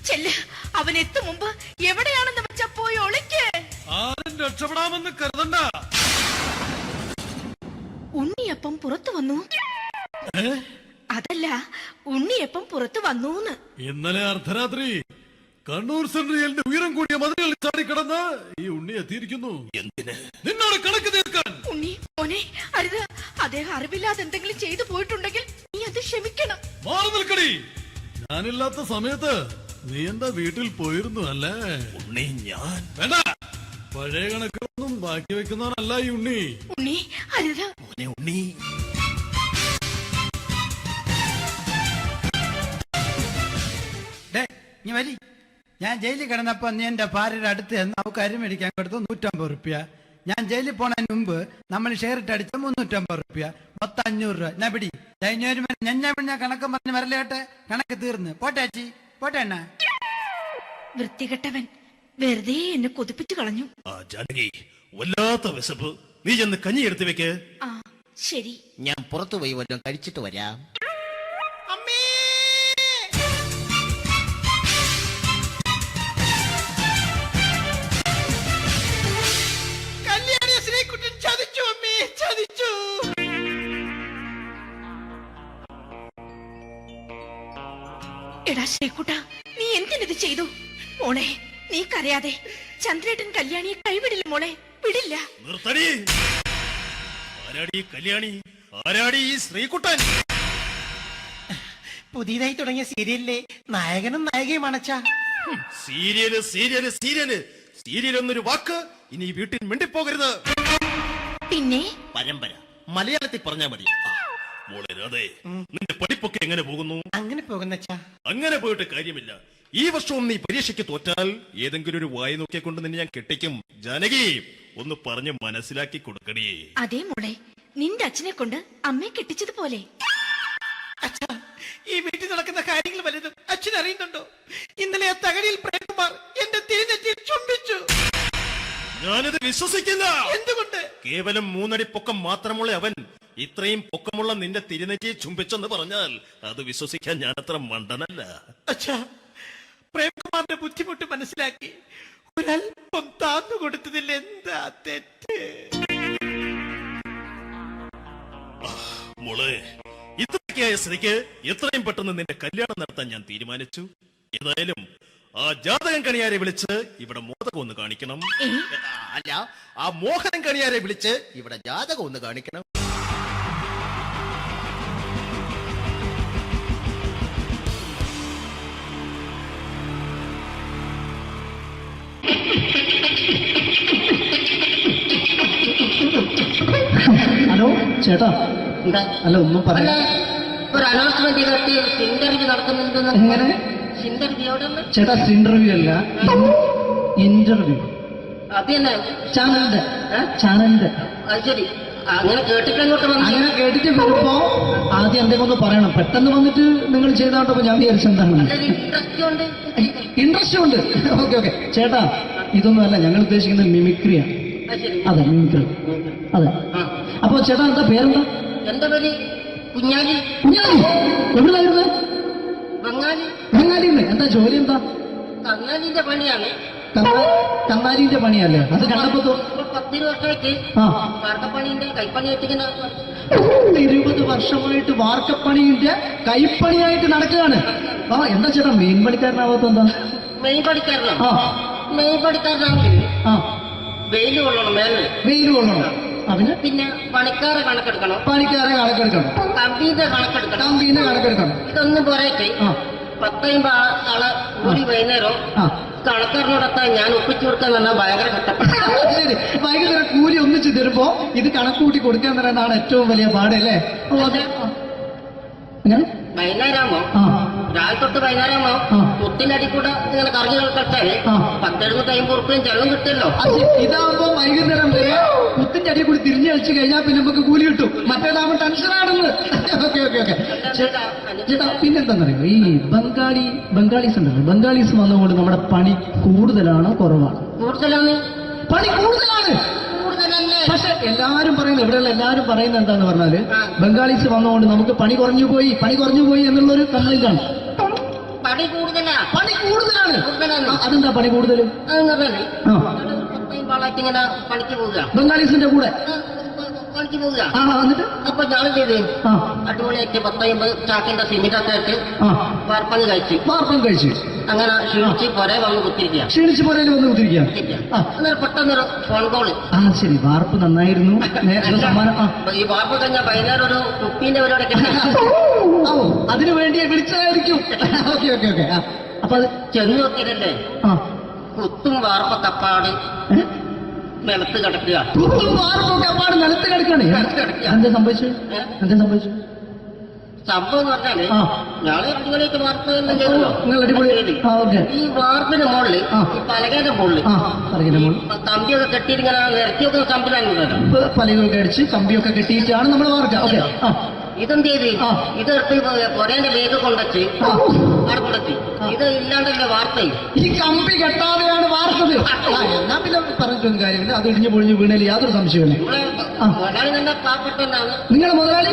ചെല്ല്, അവൻ എത്തും മുമ്പ് എവിടെയാണെന്ന് വെച്ചാ പോയി ഒളിക്ക്. ആരും രക്ഷപ്പെടാമെന്ന് കരുതണ്ട. ഉണ്ണിയപ്പം പുറത്തു വന്നു. അതല്ല, ഉണ്ണിയപ്പം പുറത്തു വന്നൂന്ന്. ഇന്നലെ അർദ്ധരാത്രി കണ്ണൂർ സെൻട്രലിന്റെ ഉയരം കൂടിയ മതിലുകളിൽ ചാടിക്കിടന്ന് ഈ ഉണ്ണി എത്തിയിരിക്കുന്നു. എന്തിന്? നിന്നോട് കണക്ക് തീർക്കാൻ. ഉണ്ണി മോനെ അരുത്. അദ്ദേഹം അറിവില്ലാതെ എന്തെങ്കിലും ചെയ്തു പോയിട്ടുണ്ടെങ്കിൽ നീ അത് ക്ഷമിക്കണം. മാറി നിൽക്കടി. ഞാനില്ലാത്ത സമയത്ത് നീ എന്താ വീട്ടിൽ പോയിരുന്നു അല്ലേ? ഉണ്ണി ഞാൻ വേണ്ട. പഴയ കണക്കൊന്നും ബാക്കി വെക്കുന്നവനല്ല ഈ ഉണ്ണി. ഉണ്ണി അരുത്. മോനെ ഉണ്ണി. ഞാൻ ജയിലിൽ കിടന്നപ്പോ നീ എന്റെ ഭാര്യയുടെ അടുത്ത് നമുക്ക് അരി മേടിക്കാൻ കൊടുത്തു 150 റുപ്യ. ഞാൻ ജയിലിൽ പോണതിന് മുമ്പ് നമ്മൾ ഷെയർ ഇട്ട് അടിച്ച 350 റുപ്യ, മൊത്തം 500 രൂപ. ഞാൻ പിടി ഞാൻ കണക്ക് പറഞ്ഞ് വരലേട്ടെ. കണക്ക് തീർന്ന് പോട്ടെ അച്ചി, പോട്ടെ അണ്ണ. വൃത്തികെട്ടവൻ വെറുതെ എന്നെ കൊതിപ്പിച്ചു കളഞ്ഞു. ജാനകി, വല്ലാത്ത വിശപ്പ്. നീ ചെന്ന് കഞ്ഞി എടുത്തു വെക്ക്. ആ ശരി. ഞാൻ പുറത്തു പോയി വല്ലതും കഴിച്ചിട്ട് വരാം. എടാ ശ്രീകുട്ട, നീ എന്തിനത് ചെയ്തു? മോളെ നീ കരയാതെ. ചന്ദ്രേട്ടൻ കല്യാണിയെ കൈവിടില്ല മോളെ, വിടില്ല. നിർത്തടി. ആരാടി കല്യാണി? ആരാടി ഈ ശ്രീകുട്ടൻ? പുതിയതായി തുടങ്ങിയ സീരിയലിലെ നായകനും നായികയും അണച്ചാ. സീരിയല് സീരിയല് സീരിയല് സീരിയൽ എന്നൊരു വാക്ക് ഇനി ഈ വീട്ടിൽ മിണ്ടിപ്പോകരുത്. പിന്നെ പരമ്പര മലയാളത്തിൽ പറഞ്ഞാ മതി. മോളെ രാധേ, നിന്റെ പഠിപ്പൊക്കെ എങ്ങനെ പോകുന്നു? അങ്ങനെ പോകുന്നച്ചാ. അങ്ങനെ പോയിട്ട് കാര്യമില്ല. ഈ വർഷവും നീ പരീക്ഷയ്ക്ക് തോറ്റാൽ ഏതെങ്കിലും ഒരു വായി നോക്കിയെ കൊണ്ട് നിന്നെ ഞാൻ കെട്ടിക്കും. ജാനകി, ഒന്ന് പറഞ്ഞ് മനസ്സിലാക്കി കൊടുക്കണേ. അതേ മോളെ, നിന്റെ അച്ഛനെ കൊണ്ട് അമ്മയെ കെട്ടിച്ചതുപോലെ. അച്ഛാ, ഈ വീട്ടിൽ നടക്കുന്ന കാര്യങ്ങൾ വലുതും അച്ഛൻ അറിയുന്നുണ്ടോ? ഇന്നലെ ആ തകഴിയിൽ പ്രേംകുമാർ എന്റെ തിരുനെറ്റിയിൽ ചുംബിച്ചു. ഞാനിത് വിശ്വസിക്കില്ല. എന്തുകൊണ്ട്? കേവലം 3 അടി പൊക്കം മാത്രമുള്ള അവൻ ഇത്രയും പൊക്കമുള്ള നിന്റെ തിരുനെറ്റിയെ ചുംബിച്ചെന്ന് പറഞ്ഞാൽ അത് വിശ്വസിക്കാൻ ഞാൻ അത്ര മണ്ടനല്ല. അച്ഛാ, പ്രേംകുമാറിന്റെ ബുദ്ധിമുട്ട് മനസ്സിലാക്കി ഒരല്പം താന്നു കൊടുത്തതിൽ എന്താ തെറ്റ്? മോളെ, ഇത്രയ്ക്കായ സ്ഥിതിക്ക് എത്രയും പെട്ടെന്ന് നിന്റെ കല്യാണം നടത്താൻ ഞാൻ തീരുമാനിച്ചു. ഏതായാലും ആ ജാതകം കണിയാരെ വിളിച്ച് ഇവിടെ മോദകം ഒന്ന് കാണിക്കണം. അല്ല, ആ മോഹനം കണിയാരെ വിളിച്ച് ഇവിടെ ജാതകം ഒന്ന് കാണിക്കണം. ഹലോ ചേട്ടാ. എന്താ? അല്ല ഒന്നും പറയാ. ഒരു അനൗൺസ്മെന്റ് ചെയ്തിട്ട് ഇന്റർവ്യൂ നടക്കുന്നുണ്ടെന്ന്. എങ്ങനെ? ഇന്റർവ്യൂ ചേട്ടാ, ഇന്റർവ്യൂ അല്ല, ഇന്റർവ്യൂ. അത് തന്നെ ചാനലിന്റെ. അത് ശരി. അങ്ങനെ കേട്ടിട്ട് അങ്ങോട്ട് വന്നു. അങ്ങനെ കേട്ടിട്ട് വരുമ്പോ ആദ്യം എന്തെങ്കിലും ഒന്ന് പറയണം. പെട്ടെന്ന് വന്നിട്ട് നിങ്ങൾ ചെയ്താണ്ടപ്പോ ഞാൻ വിചാരിച്ചെന്താണ് ഇൻട്രസ്റ്റ് ഉണ്ട്. ഓക്കെ ഓക്കെ ചേട്ടാ, ഇതൊന്നും അല്ല ഞങ്ങൾ ഉദ്ദേശിക്കുന്നത് മിമിക്രിയാണ്. അതെ, മിമിക്രി. അതെ. അപ്പൊ ചേട്ടാ എന്താ പേരെന്താ? എന്റെ പേര് കുഞ്ഞാലി. കുഞ്ഞാലി എവിടെയായിരുന്നു? ബംഗാളി. ബംഗാളിന്ന്. എന്താ ജോലി? എന്താ? കന്നാലിന്റെ പണിയാണ്. കന്നാലിന്റെ പണിയല്ലേ? അത് കണ്ടപ്പോ 10 വർഷമായിട്ട് വാർക്കപ്പണിന്റെ കൈപ്പണിയായിട്ട് 20 വർഷമായിട്ട് വാർക്കപ്പണിന്റെ കൈപ്പണിയായിട്ട് നടക്കുകയാണ്. ആ എന്താ ചേട്ടാ മെയിൻ പണിക്കാരനാവാത്ത? എന്താ മെയിൻ പണിക്കാരനാണ്? മെയിൻ പണിക്കാരനാണെങ്കിൽ വെയിൽ കൊള്ളണം. വെയിൽ കൊള്ളണം. അതിന് പിന്നെ പണിക്കാരെ കണക്കെടുക്കണം. കമ്പീന്റെ കണക്കെടുക്കണം. ഇതൊന്നും പോരായിട്ട് 10-50 ആളെ കൂടി വൈകുന്നേരം കണക്കാരനോടൊക്കെ ഞാൻ ഒപ്പിച്ചു കൊടുക്കാൻ പറഞ്ഞാൽ ഭയങ്കര കഷ്ടപ്പെട്ടു. ശരി, വൈകുന്നേരം കൂലി ഒന്നിച്ച് തരുമ്പോ ഇത് കണക്കൂട്ടി കൊടുക്കാൻ തരുന്നതാണ് ഏറ്റവും വലിയ പാടല്ലേ? വൈകുന്നേരമാകുമ്പോ രാവിലെ തൊട്ട് വൈകുന്നേരമാകുമ്പോ കുത്തിന്റെ കൂടെ ഇങ്ങനെ കറങ്ങി കളിച്ചാല് 10-750 ഉറുപ്പിയും ചെലവും കിട്ടുമല്ലോ. ഇതാകുമ്പോ വൈകുന്നേരം വരെ കുത്തിന്റെ അടി കൂടി തിരിഞ്ഞു കളിച്ചു കഴിഞ്ഞാൽ പിന്നെ നമുക്ക് കൂലി കിട്ടും. മറ്റേതാകുമ്പോ ടെൻഷനാണെന്ന്. ഓക്കെ ഓക്കെ ഓക്കെ ചേട്ടാ, പിന്നെന്താണെന്നറിയോ, ഈ ബംഗാളീസ് ഉണ്ടല്ലോ, ബംഗാളീസ് വന്നുകൊണ്ട് നമ്മുടെ പണി കൂടുതലാണോ കുറവാണോ? കൂടുതലാണ്. പണി കൂടുതലാണ്. പക്ഷെ എല്ലാരും പറയുന്നത്, ഇവിടെയുള്ള എല്ലാരും പറയുന്നത് എന്താന്ന് പറഞ്ഞാല് ബംഗാളീസ് വന്നുകൊണ്ട് നമുക്ക് പണി കുറഞ്ഞു പോയി എന്നുള്ളൊരു കംപ്ലൈന്റ് ആണ്. പണി കൂടുതലാണ്. അതെന്താ പണി കൂടുതൽ? ഇങ്ങനെ പണിക്ക് പോവുക ബംഗാളീസിന്റെ കൂടെ. പണിക്ക് പോവുക. എന്നിട്ട് അപ്പൊ ഞാൻ ചെയ്ത് അടിപൊളിയായിട്ട് 10-50 ചാക്കിന്റെ സിമിറ്റൊക്കെ ഇട്ട് വാർപ്പങ്ങ് കഴിച്ച് അങ്ങനെ ക്ഷീണിച്ച് പൊരേ വന്ന് കുത്തിരിക്കുക. ക്ഷീണിച്ച് പോരേല് വന്ന് കുത്തിരിക്കുക. അന്നേരം പെട്ടെന്നൊരു ഫോൺ കോള്. ശരി, വാർപ്പ് നന്നായിരുന്നു. ഈ വാർപ്പ് കഴിഞ്ഞാൽ വൈകുന്നേരം ഒരു കുപ്പീന്റെ പരിപാടി അതിനു വേണ്ടി വിളിച്ചതായിരിക്കും. Okay okay okay. അപ്പൊ അത് ചെന്ന് നോക്കിയതല്ലേ കുത്തും വാർപ്പ തപ്പാട് നിലത്ത് കിടക്കുക. കുത്തും വാർപ്പൊക്കെ അപ്പാട് നിലത്ത് കിടക്കണേ. എന്താ സംഭവിച്ചു? സംഭവം എന്ന് പറഞ്ഞാല് ഞാള് അടിപൊളിയായിട്ട് വാർപ്പ് എല്ലാം ചെയ്തല്ലോ. ഈ വാർപ്പിന്റെ മുകളില് ഈ പലകയുടെ മുകളില് കമ്പിയൊക്കെ കെട്ടിയിട്ട് ഇങ്ങനെ നിരത്തി വെക്കുന്ന സംവിധാനം പലകൊക്കെ അടിച്ച് കമ്പിയൊക്കെ കെട്ടിയിട്ടാണ് നമ്മൾ വാർക്കുക. ഇതെന്ത് ചെയ്ത് ഇതെടുത്ത് പൊരേന്റെ വേഗം കൊണ്ടച്ച് അവിടെ കൊണ്ടച്ച് ഇത് ഇല്ലാണ്ടല്ലേ വാർത്ത. ഈ കമ്പി കെട്ടാതെയാണ് വാർത്തത്. എന്നാ പിന്നെ പറഞ്ഞിട്ടൊന്നും കാര്യമില്ല. അത് ഇടിഞ്ഞു പൊളിഞ്ഞു വീണേൽ യാതൊരു സംശയമില്ല. മുതലാളി തന്നെ പാവപ്പെട്ടവനാണ്. നിങ്ങളെ മുതലാളി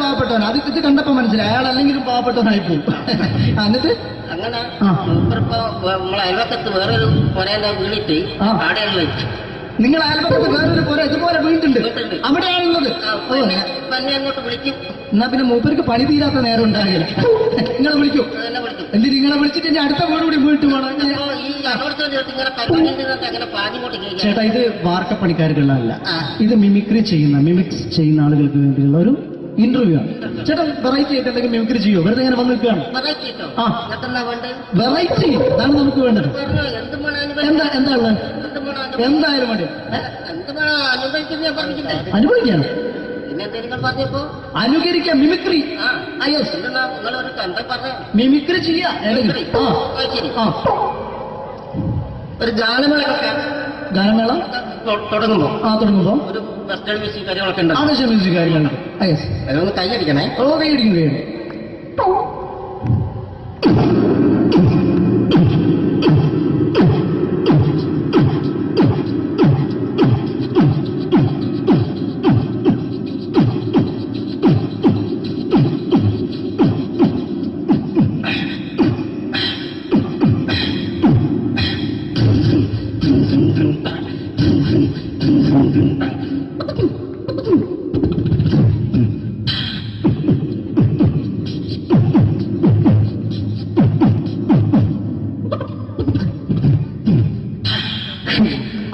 പാവപ്പെട്ടവനാണ്. അത് ഇത് കണ്ടപ്പോ മനസ്സിലായി. അയാൾ അല്ലെങ്കിലും പാവപ്പെട്ടവനായി പോകും. എന്നിട്ട് അങ്ങനെ ഇപ്പൊ നമ്മളെ അയൽവക്കത്ത് വേറൊരു പൊരേന്റെ വീണിട്ട് ആടെയാണ് വെച്ചു. നിങ്ങൾ അയൽപക്കത്ത് വേറൊരു പുര ഇതുപോലെ വീട്ടുണ്ട്, അവിടെയാണുള്ളത്. അങ്ങോട്ട് വിളിക്കും. എന്നാ പിന്നെ മൂപ്പർക്ക് പണി തീരാത്ത നേരം ഉണ്ടാകില്ല. നിങ്ങളെ വിളിക്കും. എന്നിട്ട് നിങ്ങളെ വിളിച്ചിട്ട് എന്റെ അടുത്ത വീട് കൂടി വീട്ടു പോകണം. ചേട്ടാ, ഇത് വാർക്കപ്പണിക്കാർക്കുള്ളതല്ല. ഇത് മിമിക്സ് ചെയ്യുന്ന ആളുകൾക്ക് വേണ്ടിയുള്ള ഒരു ഇന്റർവ്യൂ ആണ്. ചേട്ടാ, വെറൈറ്റി ആയിട്ട് എന്തെങ്കിലും മിമിക്രി ചെയ്യോ? വെറുതെ ഇങ്ങനെ വന്ന് നിൽക്കുകയാണ്. വെറൈറ്റി അതാണ് നമുക്ക് വേണ്ടത്. എന്താ ഉള്ളത്? എന്തായാലും മതി. അനുഭവിക്കാണ്, അനുകരിക്കാം. മിമിക്രി മിമിക്രി ചെയ്യാ. ഒരു ഗാനമേള തുടങ്ങുമ്പോ ഒരു വെസ്റ്റേൺ മ്യൂസിക് കാര്യങ്ങളൊക്കെ ഉണ്ട്. മ്യൂസിക് കാര്യങ്ങളുണ്ട്. അതൊന്ന് കൈയടിക്കണേ. കൈയടിക്കും.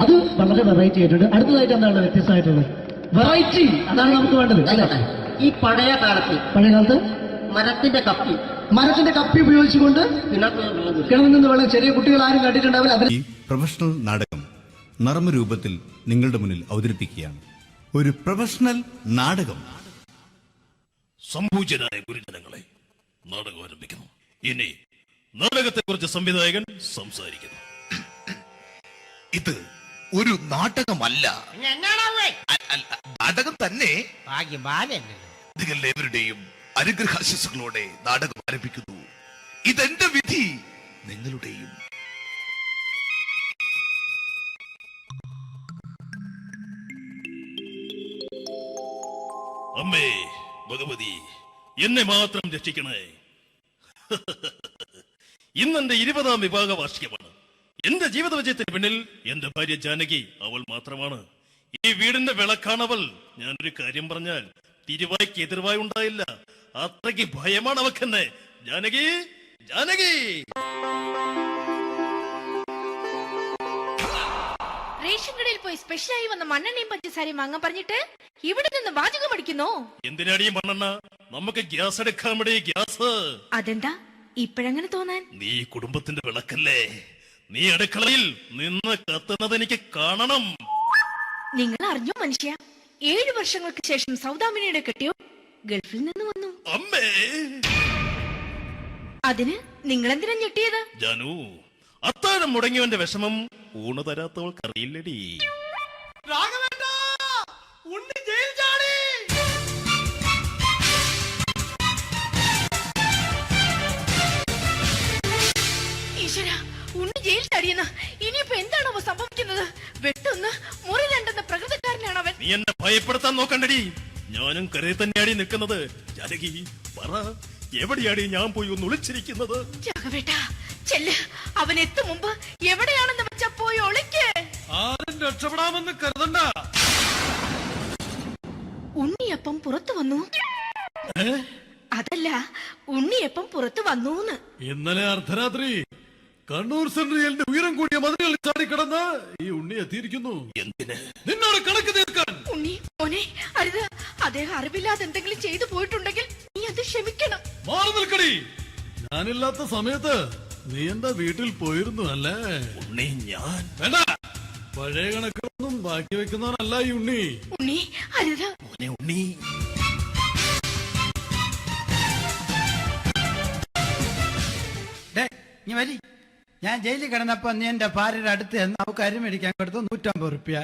അത് വളരെ വെറൈറ്റി ആയിട്ടുണ്ട്. അടുത്തതായിട്ട് എന്താണ് വ്യത്യസ്തമായിട്ടുള്ളത്? വെറൈറ്റി, അതാണ് നമുക്ക് വേണ്ടത് അല്ലേ? ഈ പഴയ കാലത്ത് മരത്തിന്റെ കപ്പി ഉപയോഗിച്ചുകൊണ്ട് കിണറിൽ നിന്ന് വെള്ളം ചെറിയ കുട്ടികൾ ആരും കണ്ടിട്ടുണ്ടാവില്ല. ഈ പ്രൊഫഷണൽ നാടകം നർമ്മരൂപത്തിൽ നിങ്ങളുടെ മുന്നിൽ അവതരിപ്പിക്കുകയാണ്. ഒരു പ്രൊഫഷണൽ നാടകം. സംപൂജ്യരായ ഗുരുജനങ്ങളെ, നാടകം ആരംഭിക്കുന്നു. ഇനി നാടകത്തെ കുറിച്ച് സംവിധായകൻ സംസാരിക്കുന്നു. ഇത് ഒരു നാടകമല്ല, നാടകം തന്നെ. നിങ്ങളെവരുടെയും അനുഗ്രഹാശിസുകളോടെ നാടകം ആരംഭിക്കുന്നു. ഇതെന്റെ വിധി, നിങ്ങളുടെയും. അമ്മേ ഭഗവതി, എന്നെ മാത്രം രക്ഷിക്കണേ. ഇന്നെന്റെ 20ാം വിവാഹ വാർഷികമാണ്. എന്റെ ജീവിത വിജയത്തിന് പിന്നിൽ എന്റെ ഭാര്യ ജാനകി അവൾ മാത്രമാണ്. ഈ വീടിന്റെ വിളക്കാണവൾ. ഞാനൊരു കാര്യം പറഞ്ഞാൽ തിരുവായ്ക്ക് എതിർവായി ഉണ്ടായില്ല. അത്രയ്ക്ക് ഭയമാണ് അവക്കെന്നെ. ജാനകി, ജാനകി. റേഷൻ കടയിൽ പോയി സ്പെഷ്യലായി വന്ന മണ്ണെണ്ണയും പഞ്ചസാരയും വാങ്ങാൻ പറഞ്ഞിട്ട് ഇവിടെ നിന്ന് വാചകം അടിക്കുന്നോ? എന്തിനാടി മണ്ണെണ്ണ? നമുക്ക് ഗ്യാസ് എടുക്കാൻ വേണ്ടി ഗ്യാസ്. അതെന്താ ഇപ്പഴങ്ങനെ തോന്നാൻ? നീ കുടുംബത്തിന്റെ വിളക്കല്ലേ. നീ അടുക്കളയിൽ നിന്ന് കത്തുന്നത് എനിക്ക് കാണണം. നിങ്ങൾ അറിഞ്ഞോ മനുഷ്യ, 7 വർഷങ്ങൾക്ക് ശേഷം സൗദാമിനിയുടെ കെട്ടിയോ ഗൾഫിൽ നിന്ന് വന്നു. അമ്മേ, അതിന് നിങ്ങൾ എന്തിനാ ഞെട്ടിയത്? ജാനു, അത്താഴം മുടങ്ങിയവന്റെ വിഷമം ഊണ് തരാത്തവൾക്ക് അറിയില്ലടി. ഈശ്വരാ, ഉണ്ണി ജയിൽ ചാടിയെന്ന്. ഇനിയിപ്പോ എന്താണോ സംഭവിക്കുന്നത്? വെട്ടൊന്ന് മുറി രണ്ടെന്ന പ്രകൃതക്കാരനാണ് അവൻ. നീ എന്നെ ഭയപ്പെടുത്താൻ നോക്കണ്ടടി. ഞാനും കരയിൽ തന്നെയാടി നിൽക്കുന്നത്. ജാനകി, പറ, എവിടെയാടി ഞാൻ പോയി ഒന്ന് ഒളിച്ചിരിക്കുന്നത്? രാഘവേട്ടാ, ചെല്ല്. അവൻ എത്തും മുമ്പ് എവിടെയാണെന്ന് വെച്ചാ പോയി ഒളിക്ക്. ആരും രക്ഷപ്പെടാമെന്ന് കരുതണ്ട. എപ്പം പുറത്തു വന്നു? അതല്ല, ഉണ്ണി എപ്പം പുറത്തു വന്നൂന്ന്. ഇന്നലെ അർദ്ധരാത്രി കണ്ണൂർ സെൻട്രലിന്റെ ഉയരം കൂടിയ മതിലുകളിൽ ചാടിക്കടന്ന് ഈ ഉണ്ണി എത്തിയിരിക്കുന്നു. എന്തിന്? നിന്നോട് കണക്ക് തീർക്കാൻ. ഉണ്ണി മോനെ, അരുത്. അദ്ദേഹം അറിവില്ലാതെ എന്തെങ്കിലും ചെയ്തു പോയിട്ടുണ്ടെങ്കിൽ നീ അത് ക്ഷമിക്കണം. മാറി നിൽക്കടി. ഞാനില്ലാത്ത സമയത്ത് നീ എന്താ വീട്ടിൽ പോയിരുന്നു അല്ലേ? ഉണ്ണി ഞാൻ വേണ്ട. പഴയ കണക്കൊന്നും ബാക്കി വെക്കുന്നവനല്ല ഈ ഉണ്ണി. ഉണ്ണി അരുത്. ഉണ്ണി ഞാൻ ജയിലിൽ കിടന്നപ്പോ നീ എന്റെ ഭാര്യയുടെ അടുത്ത് നമുക്ക് അരി മേടിക്കാൻ കൊടുത്തു 150 റുപ്യ.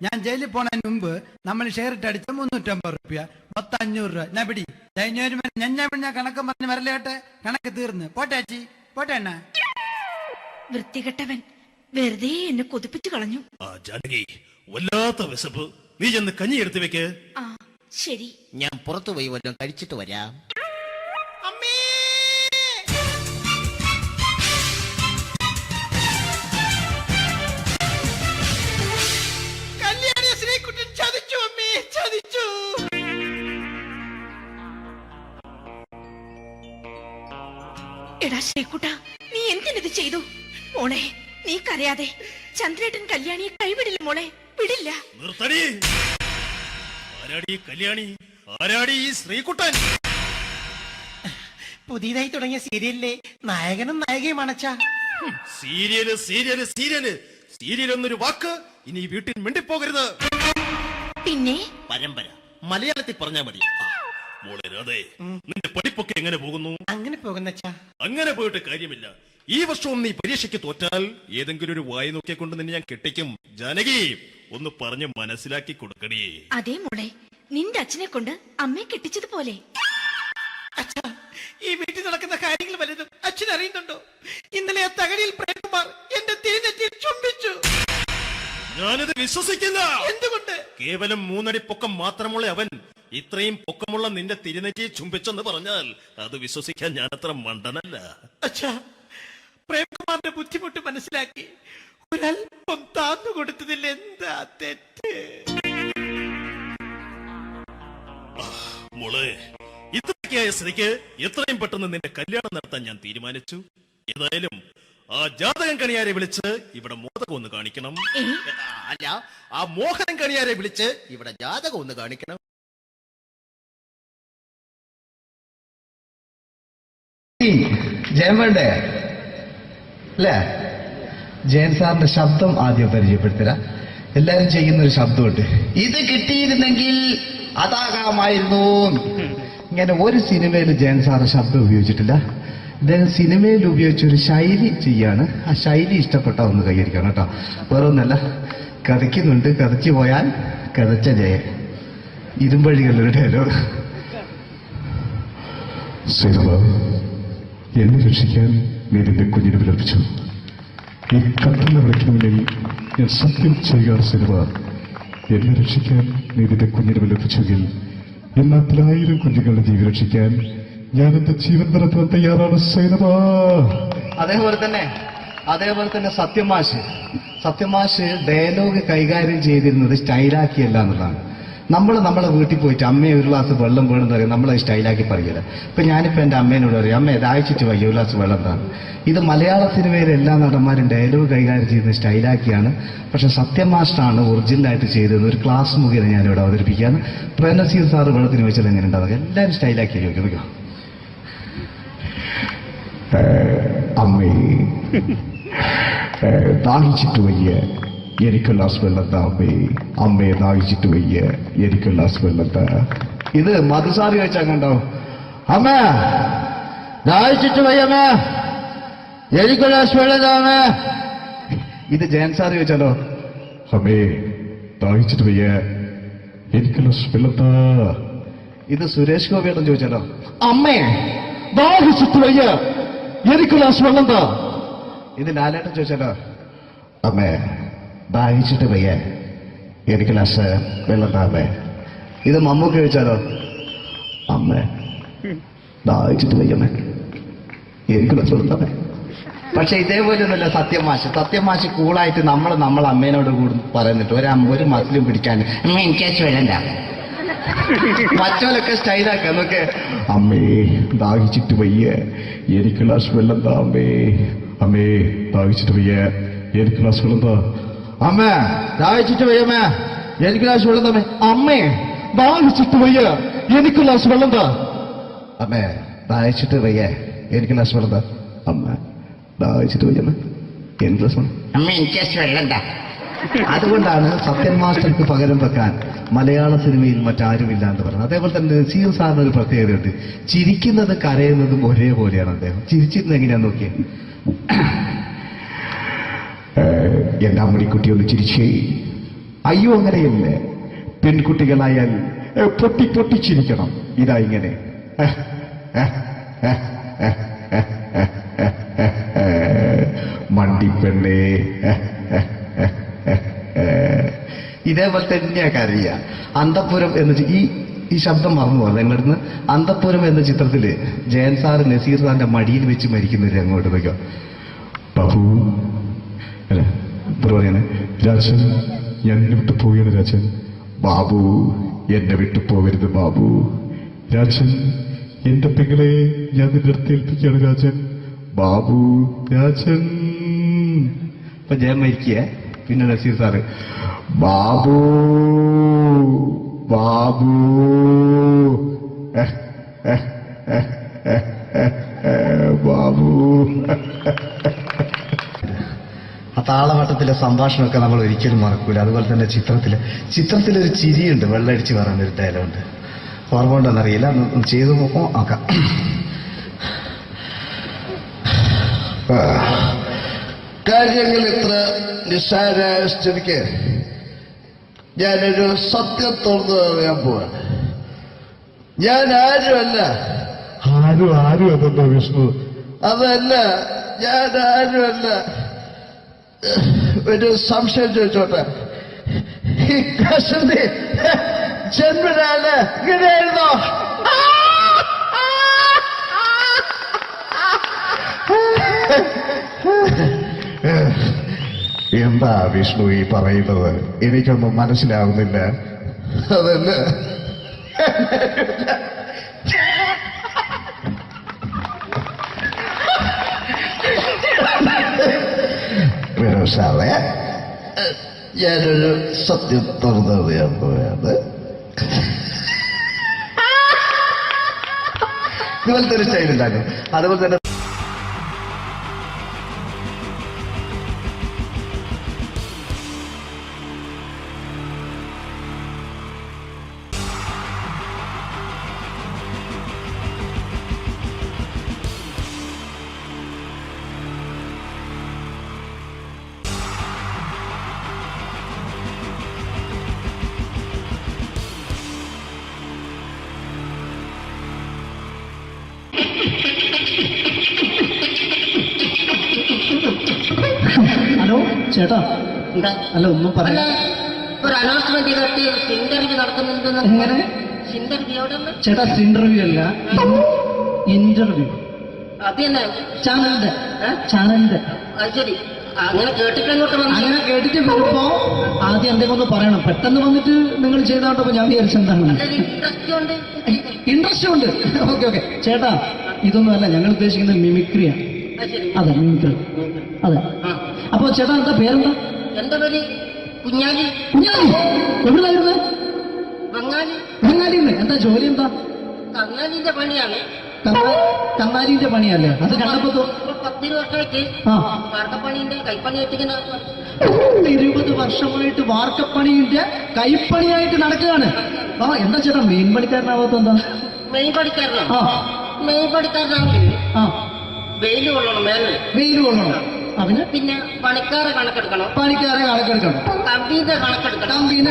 ഞാൻ ജയിലിൽ പോണതിന് മുമ്പ് നമ്മൾ ഷെയർ ഇട്ട് അടിച്ച 350 റുപ്യ, മൊത്തം 500 രൂപ. ഞാൻ പിടി ഞാൻ കണക്ക് പറഞ്ഞ് വരലേട്ടെ. കണക്ക് തീർന്ന് പോട്ടെ അച്ചി, പോട്ടെ അണ്ണ. വൃത്തികെട്ടവൻ വെറുതെ എന്നെ കൊതിപ്പിച്ചു കളഞ്ഞു. ജാനകി, വല്ലാത്ത വിശപ്പ്. നീ ചെന്ന് കഞ്ഞി എടുത്തു വെക്ക്. ആ ശരി. ഞാൻ പുറത്തു പോയി വല്ലതും കഴിച്ചിട്ട് വരാം. എടാ ശ്രീകുട്ട, നീ എന്തിനത് ചെയ്തു? മോളെ, നീ കരയാതെ. ചന്ദ്രേട്ടൻ കല്യാണിയെ കൈവിടില്ല മോളെ, വിടില്ല. നിർത്തടി. ആരാടി കല്യാണി? ആരാടി ഈ ശ്രീകുട്ടൻ? പുതിയതായി തുടങ്ങിയ സീരിയലിലെ നായകനും നായികയും അണച്ച. സീരിയല് സീരിയല് സീരിയല് സീരിയൽ എന്നൊരു വാക്ക് ഇനി വീട്ടിൽ മിണ്ടിപ്പോകരുത്. പിന്നെ പരമ്പര മലയാളത്തിൽ പറഞ്ഞാ മതി. മോളെ രാധേ, നിന്റെ പഠിപ്പൊക്കെ എങ്ങനെ പോകുന്നു? അങ്ങനെ പോകുന്ന അങ്ങനെ പോയിട്ട് കാര്യമില്ല. ഈ വർഷവും നീ പരീക്ഷയ്ക്ക് തോറ്റാൽ ഏതെങ്കിലും ഒരു വായി നോക്കിക്കൊണ്ട് നിന്നെ ഞാൻ കെട്ടിക്കും. ജാനകി, ഒന്ന് പറഞ്ഞ് മനസ്സിലാക്കി കൊടുക്കണേ. അതേ മോളെ, നിന്റെ അച്ഛനെ കൊണ്ട് അമ്മയെ കെട്ടിച്ചതുപോലെ. ഈ വീട്ടിൽ നടക്കുന്ന കാര്യങ്ങൾ വലുതും അച്ഛൻ അറിയുന്നുണ്ടോ? ഇന്നലെ ആ തകഴിയിൽ പ്രേംകുമാർ എന്റെ തിരുനെറ്റിയിൽ ചുംബിച്ചു. ഞാനിത് വിശ്വസിക്കില്ല. എന്തുകൊണ്ട്? കേവലം 3 അടി പൊക്കം മാത്രമുള്ള അവൻ ഇത്രയും പൊക്കമുള്ള നിന്റെ തിരുനെറ്റിയെ ചുംബിച്ചെന്ന് പറഞ്ഞാൽ അത് വിശ്വസിക്കാൻ ഞാൻ അത്ര മണ്ടനല്ല. അച്ഛാ, പ്രേംകുമാറിന്റെ ബുദ്ധിമുട്ട് മനസ്സിലാക്കി ഒരല്പം താന്നു കൊടുത്തതിൽ എന്താ തെറ്റ്? മോളെ, ഇത്രയ്ക്കായ സ്ഥിതിക്ക് എത്രയും പെട്ടെന്ന് നിന്റെ കല്യാണം നടത്താൻ ഞാൻ തീരുമാനിച്ചു. ഏതായാലും ആ ജാതകം കണിയാരെ വിളിച്ച് ഇവിടെ മോദകം ഒന്ന് കാണിക്കണം. അല്ല, ആ മോഹനം കണിയാരെ വിളിച്ച് ഇവിടെ ജാതകം ഒന്ന് കാണിക്കണം. ജയൻ വേണ്ടേ അല്ലേ? ജയൻ സാറിന്റെ ശബ്ദം ആദ്യം പരിചയപ്പെടുത്തരാ. എല്ലാരും ചെയ്യുന്ന ഒരു ശബ്ദമുണ്ട്. ഇത് കിട്ടിയിരുന്നെങ്കിൽ അതാകാമായിരുന്നു. ഇങ്ങനെ ഒരു സിനിമയിൽ ജയൻ സാറ് ശബ്ദം ഉപയോഗിച്ചിട്ടില്ല. ഇദ്ദേഹം സിനിമയിൽ ഉപയോഗിച്ചൊരു ശൈലി ചെയ്യാണ്. ആ ശൈലി ഇഷ്ടപ്പെട്ട ഒന്ന് കൈകരിക്കണം കേട്ടോ. വേറെ ഒന്നല്ല, കഥയ്ക്കുന്നുണ്ട്. കഥയ്ക്ക് പോയാൽ കഥച്ച ജയൻ. ഇരുമ്പഴികളുടെ ഡയലോഗ്. എന്നെ രക്ഷിക്കാൻ നീ നിന്റെ കുഞ്ഞിനെ വിലപിച്ചു. ഈ കത്തുന്ന വിളക്കിനുള്ളിൽ ഞാൻ സത്യം ചെയ്യുകയാണ് സിനിമ. എന്നെ രക്ഷിക്കാൻ നീ നിന്റെ കുഞ്ഞിനെ വിലപിച്ചെങ്കിൽ ഈ നാട്ടിൽ 1000 കുഞ്ഞുങ്ങളുടെ ജീവൻ രക്ഷിക്കാൻ ഞാൻ എന്റെ ജീവൻ നടത്താൻ തയ്യാറാണ് സിനിമ. അതേപോലെ തന്നെ സത്യമാഷ് ഡയലോഗ് കൈകാര്യം ചെയ്തിരുന്നത് സ്റ്റൈലാക്കിയല്ല എന്നുള്ളതാണ്. നമ്മളെ വീട്ടിൽ പോയിട്ട് അമ്മയെ ഒരു ഗ്ലാസ് വെള്ളം വേണമെന്ന് പറയും, നമ്മളത് സ്റ്റൈലാക്കി പറയില്ല. ഇപ്പൊ ഞാനിപ്പോ എന്റെ അമ്മേനോട് പറയും, അമ്മ ദാഹിച്ചിട്ട് വയ്യ ഒരു ഗ്ലാസ് വെള്ളം എന്താണ്. ഇത് മലയാള സിനിമയിലെ എല്ലാ നടന്മാരും ഡയലോഗ് കൈകാര്യം ചെയ്യുന്നത് സ്റ്റൈലാക്കിയാണ്. പക്ഷെ സത്യമാഷ്ടാണ് ഒറിജിനലായിട്ട് ചെയ്തത്. ഒരു ക്ലാസ് മുഖേന ഞാനിവിടെ അവതരിപ്പിക്കുകയാണ്. പ്രേംനസീർ സാറ് വെള്ളത്തിന് വെച്ചാൽ എങ്ങനെ ഉണ്ടാവുക? എല്ലാവരും സ്റ്റൈലാക്കി ചോദിക്കും. അമ്മേ, ദാഹിച്ചിട്ട് വയ്യ, എനിക്ക് ഗ്ലാസ് വെള്ളം താ. അമ്മയെ ദാഹിച്ചിട്ട് വയ്യ, എനിക്ക് ഗ്ലാസ് വെള്ളം താ. ഇത് മധുസാറി ചോദിച്ചാൽ കണ്ടോ? അമ്മ ദാഹിച്ചിട്ട് വയ്യമ്മ, എനിക്ക് ഗ്ലാസ് വെള്ളം താ. ഇത് ജയൻ സാറി ചോദിച്ചാലോ? അമ്മേ, ദാഹിച്ചിട്ട് വയ്യ, എനിക്ക് ഗ്ലാസ് വെള്ളം താ. ഇത് സുരേഷ് ഗോപിയോടും ചോദിച്ചാലോ? അമ്മേ ദാഹിച്ചിട്ട് വയ്യ, എനിക്ക് ഗ്ലാസ് വെള്ളം താ. ഇത് ലാലേട്ടൻ ചോദിച്ചാലോ? അമ്മേ, ദാഹിച്ചിട്ട് വയ്യ, എനിക്ക് ഗ്ലാസ് വെള്ളം താ. അമ്മേ. ഇത് മമ്മൂക്ക് ചോദിച്ചാലോ? അമ്മേ, ദാഹിച്ചിട്ട് വയ്യമ്മേ, എനിക്ക് ഗ്ലാസ് വെള്ളം താ. പക്ഷെ ഇതേപോലെ ഒന്നുമല്ല സത്യമാഷ് കൂളായിട്ട് നമ്മളെ അമ്മേനോട് കൂടി പറയുന്നിട്ട് ഒരു മസിലും പിടിക്കാൻ അമ്മ എനിക്ക് വേണ്ട മറ്റവരൊക്കെ സ്റ്റൈലാക്ക നോക്കെ. അമ്മേ ദാഹിച്ചിട്ട് വയ്യ, എനിക്ക് ഗ്ലാസ് വെള്ളം താ അമ്മേ. അമ്മേ ദാഹിച്ചിട്ട് വയ്യ, എനിക്ക് ഗ്ലാസ് വെള്ളം താ. അമ്മേ ദാഹിച്ചിട്ട് വയ്യ, അമ്മേ എനിക്ക് ഗ്ലാസ് വെള്ളം താ. അമ്മേ ദാഹിച്ചിട്ട് വയ്യ, എനിക്ക് ഗ്ലാസ് വെള്ളം താ. അമ്മേ ദാഹിച്ചിട്ട് വയ്യ, എനിക്ക് ഗ്ലാസ് വെള്ളം താ. അമ്മ ദാഹിച്ചിട്ട് വയ്യ, എനിക്ക് ഗ്ലാസ് വെള്ളം. അമ്മ എനിക്ക് വെള്ളം താ. അതുകൊണ്ടാണ് സത്യൻ മാസ്റ്റർക്ക് പകരം വെക്കാൻ മലയാള സിനിമയിൽ മറ്റാരുമില്ല എന്ന് പറയുന്നത്. അതേപോലെ തന്നെ നസീർ സാറിന് ഒരു പ്രത്യേകതയുണ്ട്. ചിരിക്കുന്നതും കരയുന്നതും ഒരേപോലെയാണ് അദ്ദേഹം. ചിരിച്ചിരുന്നത് എങ്ങനെയാന്ന് നോക്കിയേ. എന്റെ അമ്മടിക്കുട്ടി ഒന്ന് ചിരിച്ചേ. അയ്യോ അങ്ങനെയല്ലേ, പെൺകുട്ടികളായാൽ പൊട്ടി പൊട്ടി ചിരിക്കണം. ഇതാ ഇങ്ങനെ മണ്ടിപ്പെണ്ണേ. ഇതേപോലെ തന്നെയാ കരയ. അന്തപ്പുരം എന്ന ഈ ശബ്ദം മറന്നു പോകാം നിങ്ങളുടെ. അന്തപ്പുരം എന്ന ചിത്രത്തില് ജയൻ സാറ് നസീർ സാറിന്റെ മടിയിൽ വെച്ച് മരിക്കുന്നവര് അങ്ങോട്ട് നോക്കാം. ബാബു അല്ല പറയാണ്, രാജൻ ഞാൻ എന്നെ വിട്ടു പോവുകയാണ് രാജൻ. ബാബു എന്നെ വിട്ടു പോകരുത് ബാബു. രാജൻ എന്റെ പെങ്ങളെ ഞാൻ നിന്റെ അടുത്ത് ഏൽപ്പിക്കുകയാണ് രാജൻ. ബാബു രാജൻ. ഇപ്പൊ ജയൻ മരിക്കുക. പിന്നെ നസീർ സാറ് ബാബു ബാബു ബാബു. ആ താളവട്ടത്തിലെ സംഭാഷണമൊക്കെ നമ്മൾ ഒരിക്കലും മറക്കൂല. അതുപോലെ തന്നെ ചിത്രത്തിലൊരു ചിരിയുണ്ട്, വെള്ളടിച്ച് പറയുന്നൊരു ഡയലോഗുണ്ട്. ഓർമ്മ ഉണ്ടോന്നറിയില്ല, ഒന്ന് ചെയ്തു നോക്കാം. കാര്യങ്ങൾ ഇത്ര നിസ്സാരായ സ്ഥിതിക്ക് ഞാനൊരു സത്യം തുറന്നു പറയാൻ പോവാണ്. ഞാൻ ആരുമല്ല. ആരും അതെന്താ വിഷ്ണു? അതല്ല, ഞാൻ ആരുമല്ല. ഒരു സംശയം ചോദിച്ചോട്ടെ, ഈ കസന്തി ജന്മനാണ് ഇങ്ങനെയായിരുന്നോ? എന്താ വിഷ്ണു ഈ പറയുന്നത്? എനിക്കൊന്നും മനസ്സിലാവുന്നില്ല. അതല്ല, സാറേ ഞാനൊരു സത്യം തുറന്നറിയാൻ പോയാണ്. ഇതുപോലത്തെ ഒരു സ്റ്റൈൽ ഉണ്ടാക്കും. അതുപോലെ തന്നെ ഹലോ ചേട്ടാ. അല്ല ഒന്നും പറയാ. ഒരു അനൗൺസ്മെന്റ് ചെയ്തിട്ട് ഇന്റർവ്യൂ നടത്തുന്നുണ്ടെന്ന്. എങ്ങനെ? ഇന്റർവ്യൂ എവിടെ? ചേട്ടാ ഇന്റർവ്യൂ അല്ല, ഇന്റർവ്യൂ. അത് തന്നെ ചാനലിന്റെ. അത് ശരി, അങ്ങനെ കേട്ടിട്ട് അങ്ങോട്ട് വന്നു. അങ്ങനെ കേട്ടിട്ട് വരുമ്പോ ആദ്യം എന്തെങ്കിലും ഒന്ന് പറയണം. പെട്ടെന്ന് വന്നിട്ട് നിങ്ങൾ ചെയ്താണ്ടപ്പോ ഞാൻ വിചാരിച്ചു എന്താണ് ഇൻട്രസ്റ്റ് ഉണ്ട്. ഓക്കെ ചേട്ടാ, ഇതൊന്നും അല്ല ഞങ്ങൾ ഉദ്ദേശിക്കുന്നത് മിമിക്രിയാണ്. അതെ മിമിക്രി. അതെ. അപ്പൊ ചേട്ടാ എന്താ പേരെന്താ? എന്റെ പേര് കുഞ്ഞാലി. എവിടെയായിരുന്നു? ബംഗാളിന്ന്. എന്താ ജോലി? എന്താ? കന്നാലിന്റെ പണിയാണ്. കന്നാലിന്റെ പണിയല്ലേ? അത് കണ്ടപ്പോ 10 വർഷമായിട്ട് വാർക്കപ്പണിന്റെ കൈപ്പണിയായിട്ട് 20 വർഷമായിട്ട് വാർക്കപ്പണിന്റെ കൈപ്പണിയായിട്ട് നടക്കുകയാണ്. എന്താ ചേട്ടാ മെയിൻ പണിക്കാരനാവാത്ത? എന്താ മെയിൻ പണിക്കാരനാണെങ്കിൽ വെയിൽ കൊള്ളണം, വെയിൽ കൊള്ളണം. പിന്നെ പണിക്കാരെ കണക്കെടുക്കണം. കമ്പീന്റെ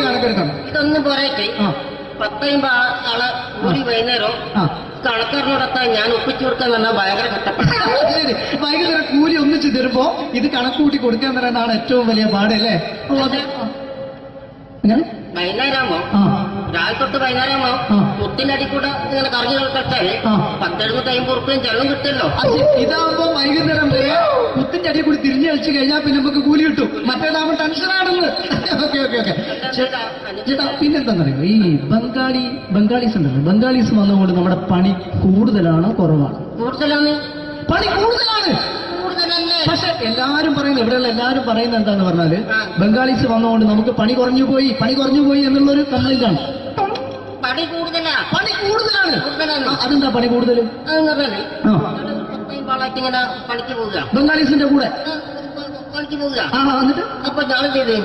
കണക്കെടുക്കണം. ഇതൊന്നും പോരായിട്ട് 10-50 ആളെ കൂടി വൈകുന്നേരം കണക്കാരനോടൊത്താൻ ഞാൻ ഒപ്പിച്ചു കൊടുക്കാൻ പറഞ്ഞാൽ ഭയങ്കര കഷ്ടപ്പെട്ടു. വൈകുന്നേരം കൂലി ഒന്നിച്ച് തരുമ്പോ ഇത് കണക്കൂട്ടി കൊടുക്കാൻ പറയുന്നതാണ് ഏറ്റവും വലിയ പാടല്ലേ? വൈകുന്നേരമാകുമ്പോ രാവിലെ തൊട്ട് വൈകുന്നേരം മുത്തിന്റെ അടി കൂടെ ഇങ്ങനെ കറങ്ങി കളിച്ചാൽ 10-70 ഉറുപ്പിയും ചെലവും കിട്ടുമല്ലോ. ഇതാവുമ്പോ വൈകുന്നേരം വരെ മുത്തിന്റെ അടി കൂടി തിരിഞ്ഞു കളിച്ചു കഴിഞ്ഞാൽ പിന്നെ നമുക്ക് കൂലി കിട്ടും. മറ്റേതാവുമ്പോ ടെൻഷനാണെന്ന്. Okay okay okay. ചേട്ടാ പിന്നെന്താണെന്നറിയോ, ഈ ബംഗാളീസ് ഉണ്ടല്ലോ, ബംഗാളീസ് വന്നുകൊണ്ട് നമ്മുടെ പണി കൂടുതലാണ് കുറവാണ്? കൂടുതലാണ്. പണി കൂടുതലാണ്. പക്ഷെ എല്ലാരും പറയുന്നത്, ഇവിടെയുള്ള എല്ലാരും പറയുന്നത് എന്താന്ന് പറഞ്ഞാല് ബംഗാളീസ് വന്നുകൊണ്ട് നമുക്ക് പണി കുറഞ്ഞു പോയി എന്നുള്ളൊരു കംപ്ലൈന്റ് ആണ്. പണി കൂടുതലാണ്. അതെന്താ പണി കൂടുതൽ? ഇങ്ങനെ പണിക്ക് പോവുക ബംഗാളീസിന്റെ കൂടെ പണിക്ക് പോവുക. എന്നിട്ട് അപ്പൊ ഞാൻ ചെയ്ത്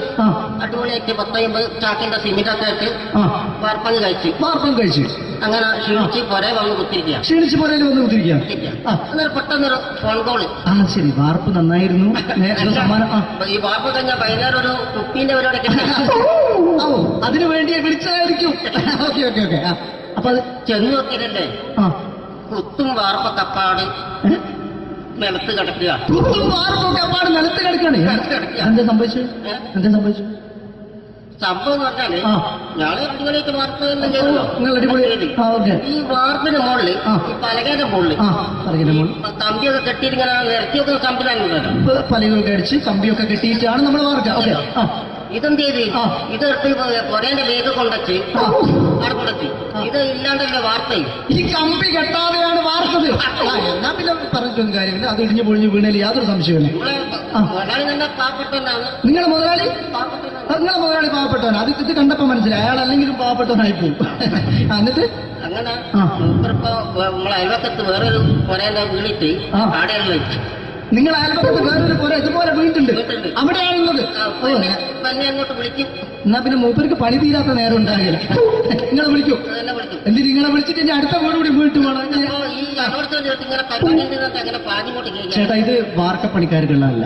അടിപൊളിയായിട്ട് 10-50 ചാക്കിന്റെ സിമെന്റ് ഒക്കെ ആയിട്ട് വാർപ്പം കഴിച്ചു. അങ്ങനെ ക്ഷീണിച്ച് പുറേ വന്ന് കുത്തിരിക്കുക. അന്നേരം പെട്ടെന്നൊരു ഫോൺ കോള്. ശരി, വാർപ്പ് നന്നായിരുന്നു. ഈ വാർപ്പ് കഴിഞ്ഞാൽ വൈകുന്നേരം ഒരു കുപ്പീന്റെ പരിപാടി കിട്ടി. അതിനു വേണ്ടിയാ വിളിച്ചതായിരിക്കും. Okay okay okay. അപ്പൊ അത് ചെന്ന് നോക്കിയതല്ലേ, കുത്തും വാർപ്പ തപ്പാട് നിലത്ത് കിടക്കുക. നിലത്ത് കിടക്കാണ്. എന്താ സംഭവിച്ചു? സംഭവം എന്ന് പറഞ്ഞാല് ഞാള് അടിപൊളിയായിട്ട് വാർത്തയെല്ലാം ചെയ്തല്ലോ. ഈ വാർപ്പിന്റെ മുകളിൽ ഈ പലകയുടെ മുകളിൽ കമ്പിയൊക്കെ കെട്ടിയിട്ടിങ്ങനെ നിരത്തി വെക്കുന്ന സംവിധാനം, പലകൊക്കെ അടിച്ച് കമ്പിയൊക്കെ കെട്ടിയിട്ടാണ് നമ്മൾ വാർക്ക. ഇതെന്ത് ചെയ്ത് ഇതെടുത്ത് കൊറേന്റെ വേഗം കൊണ്ടച്ച് അവിടെ കൊണ്ടച്ച് ഇത് ഇല്ലാണ്ടല്ലേ വാർത്തയും. ഈ കമ്പി കെട്ടാതെയാണ് വാർത്തത്. എന്നാ പിന്നെ പറഞ്ഞിട്ടൊന്നും കാര്യമില്ല. അത് ഇടിഞ്ഞു പൊളിഞ്ഞു വീണേൽ യാതൊരു സംശയമില്ല. മുതലാളി തന്നെ പാവപ്പെട്ടവനാണ്. നിങ്ങളെ മുതലാളി പാവപ്പെട്ടവനാണ്. അത് ഇത് കണ്ടപ്പോ മനസ്സിലായി. അയാൾ അല്ലെങ്കിലും പാവപ്പെട്ടവനായി പോകും. എന്നിട്ട് അങ്ങനെ മൂപ്പറിപ്പോ നമ്മളെ അയൽവക്കത്ത് വേറൊരു കൊറേന്റെ വീണിട്ട് ആടെയാണ് വെച്ചു. നിങ്ങൾ അയൽപക്കത്ത് വേറൊരു പോലെ ഇതുപോലെ വീട്ടുണ്ട്, അവിടെയാണുള്ളത്. അങ്ങോട്ട് വിളിക്കും. എന്നാ പിന്നെ മൂപ്പർക്ക് പണി തീരാത്ത നേരം ഉണ്ടാകില്ല. നിങ്ങളെ വിളിക്കും. എന്തിന് നിങ്ങളെ വിളിച്ചിട്ട് ഇനി അടുത്ത വീട് കൂടി വീട്ടു വേണം. ചേട്ടാ, ഇത് വാർക്കപ്പണിക്കാർക്കുള്ളതല്ല.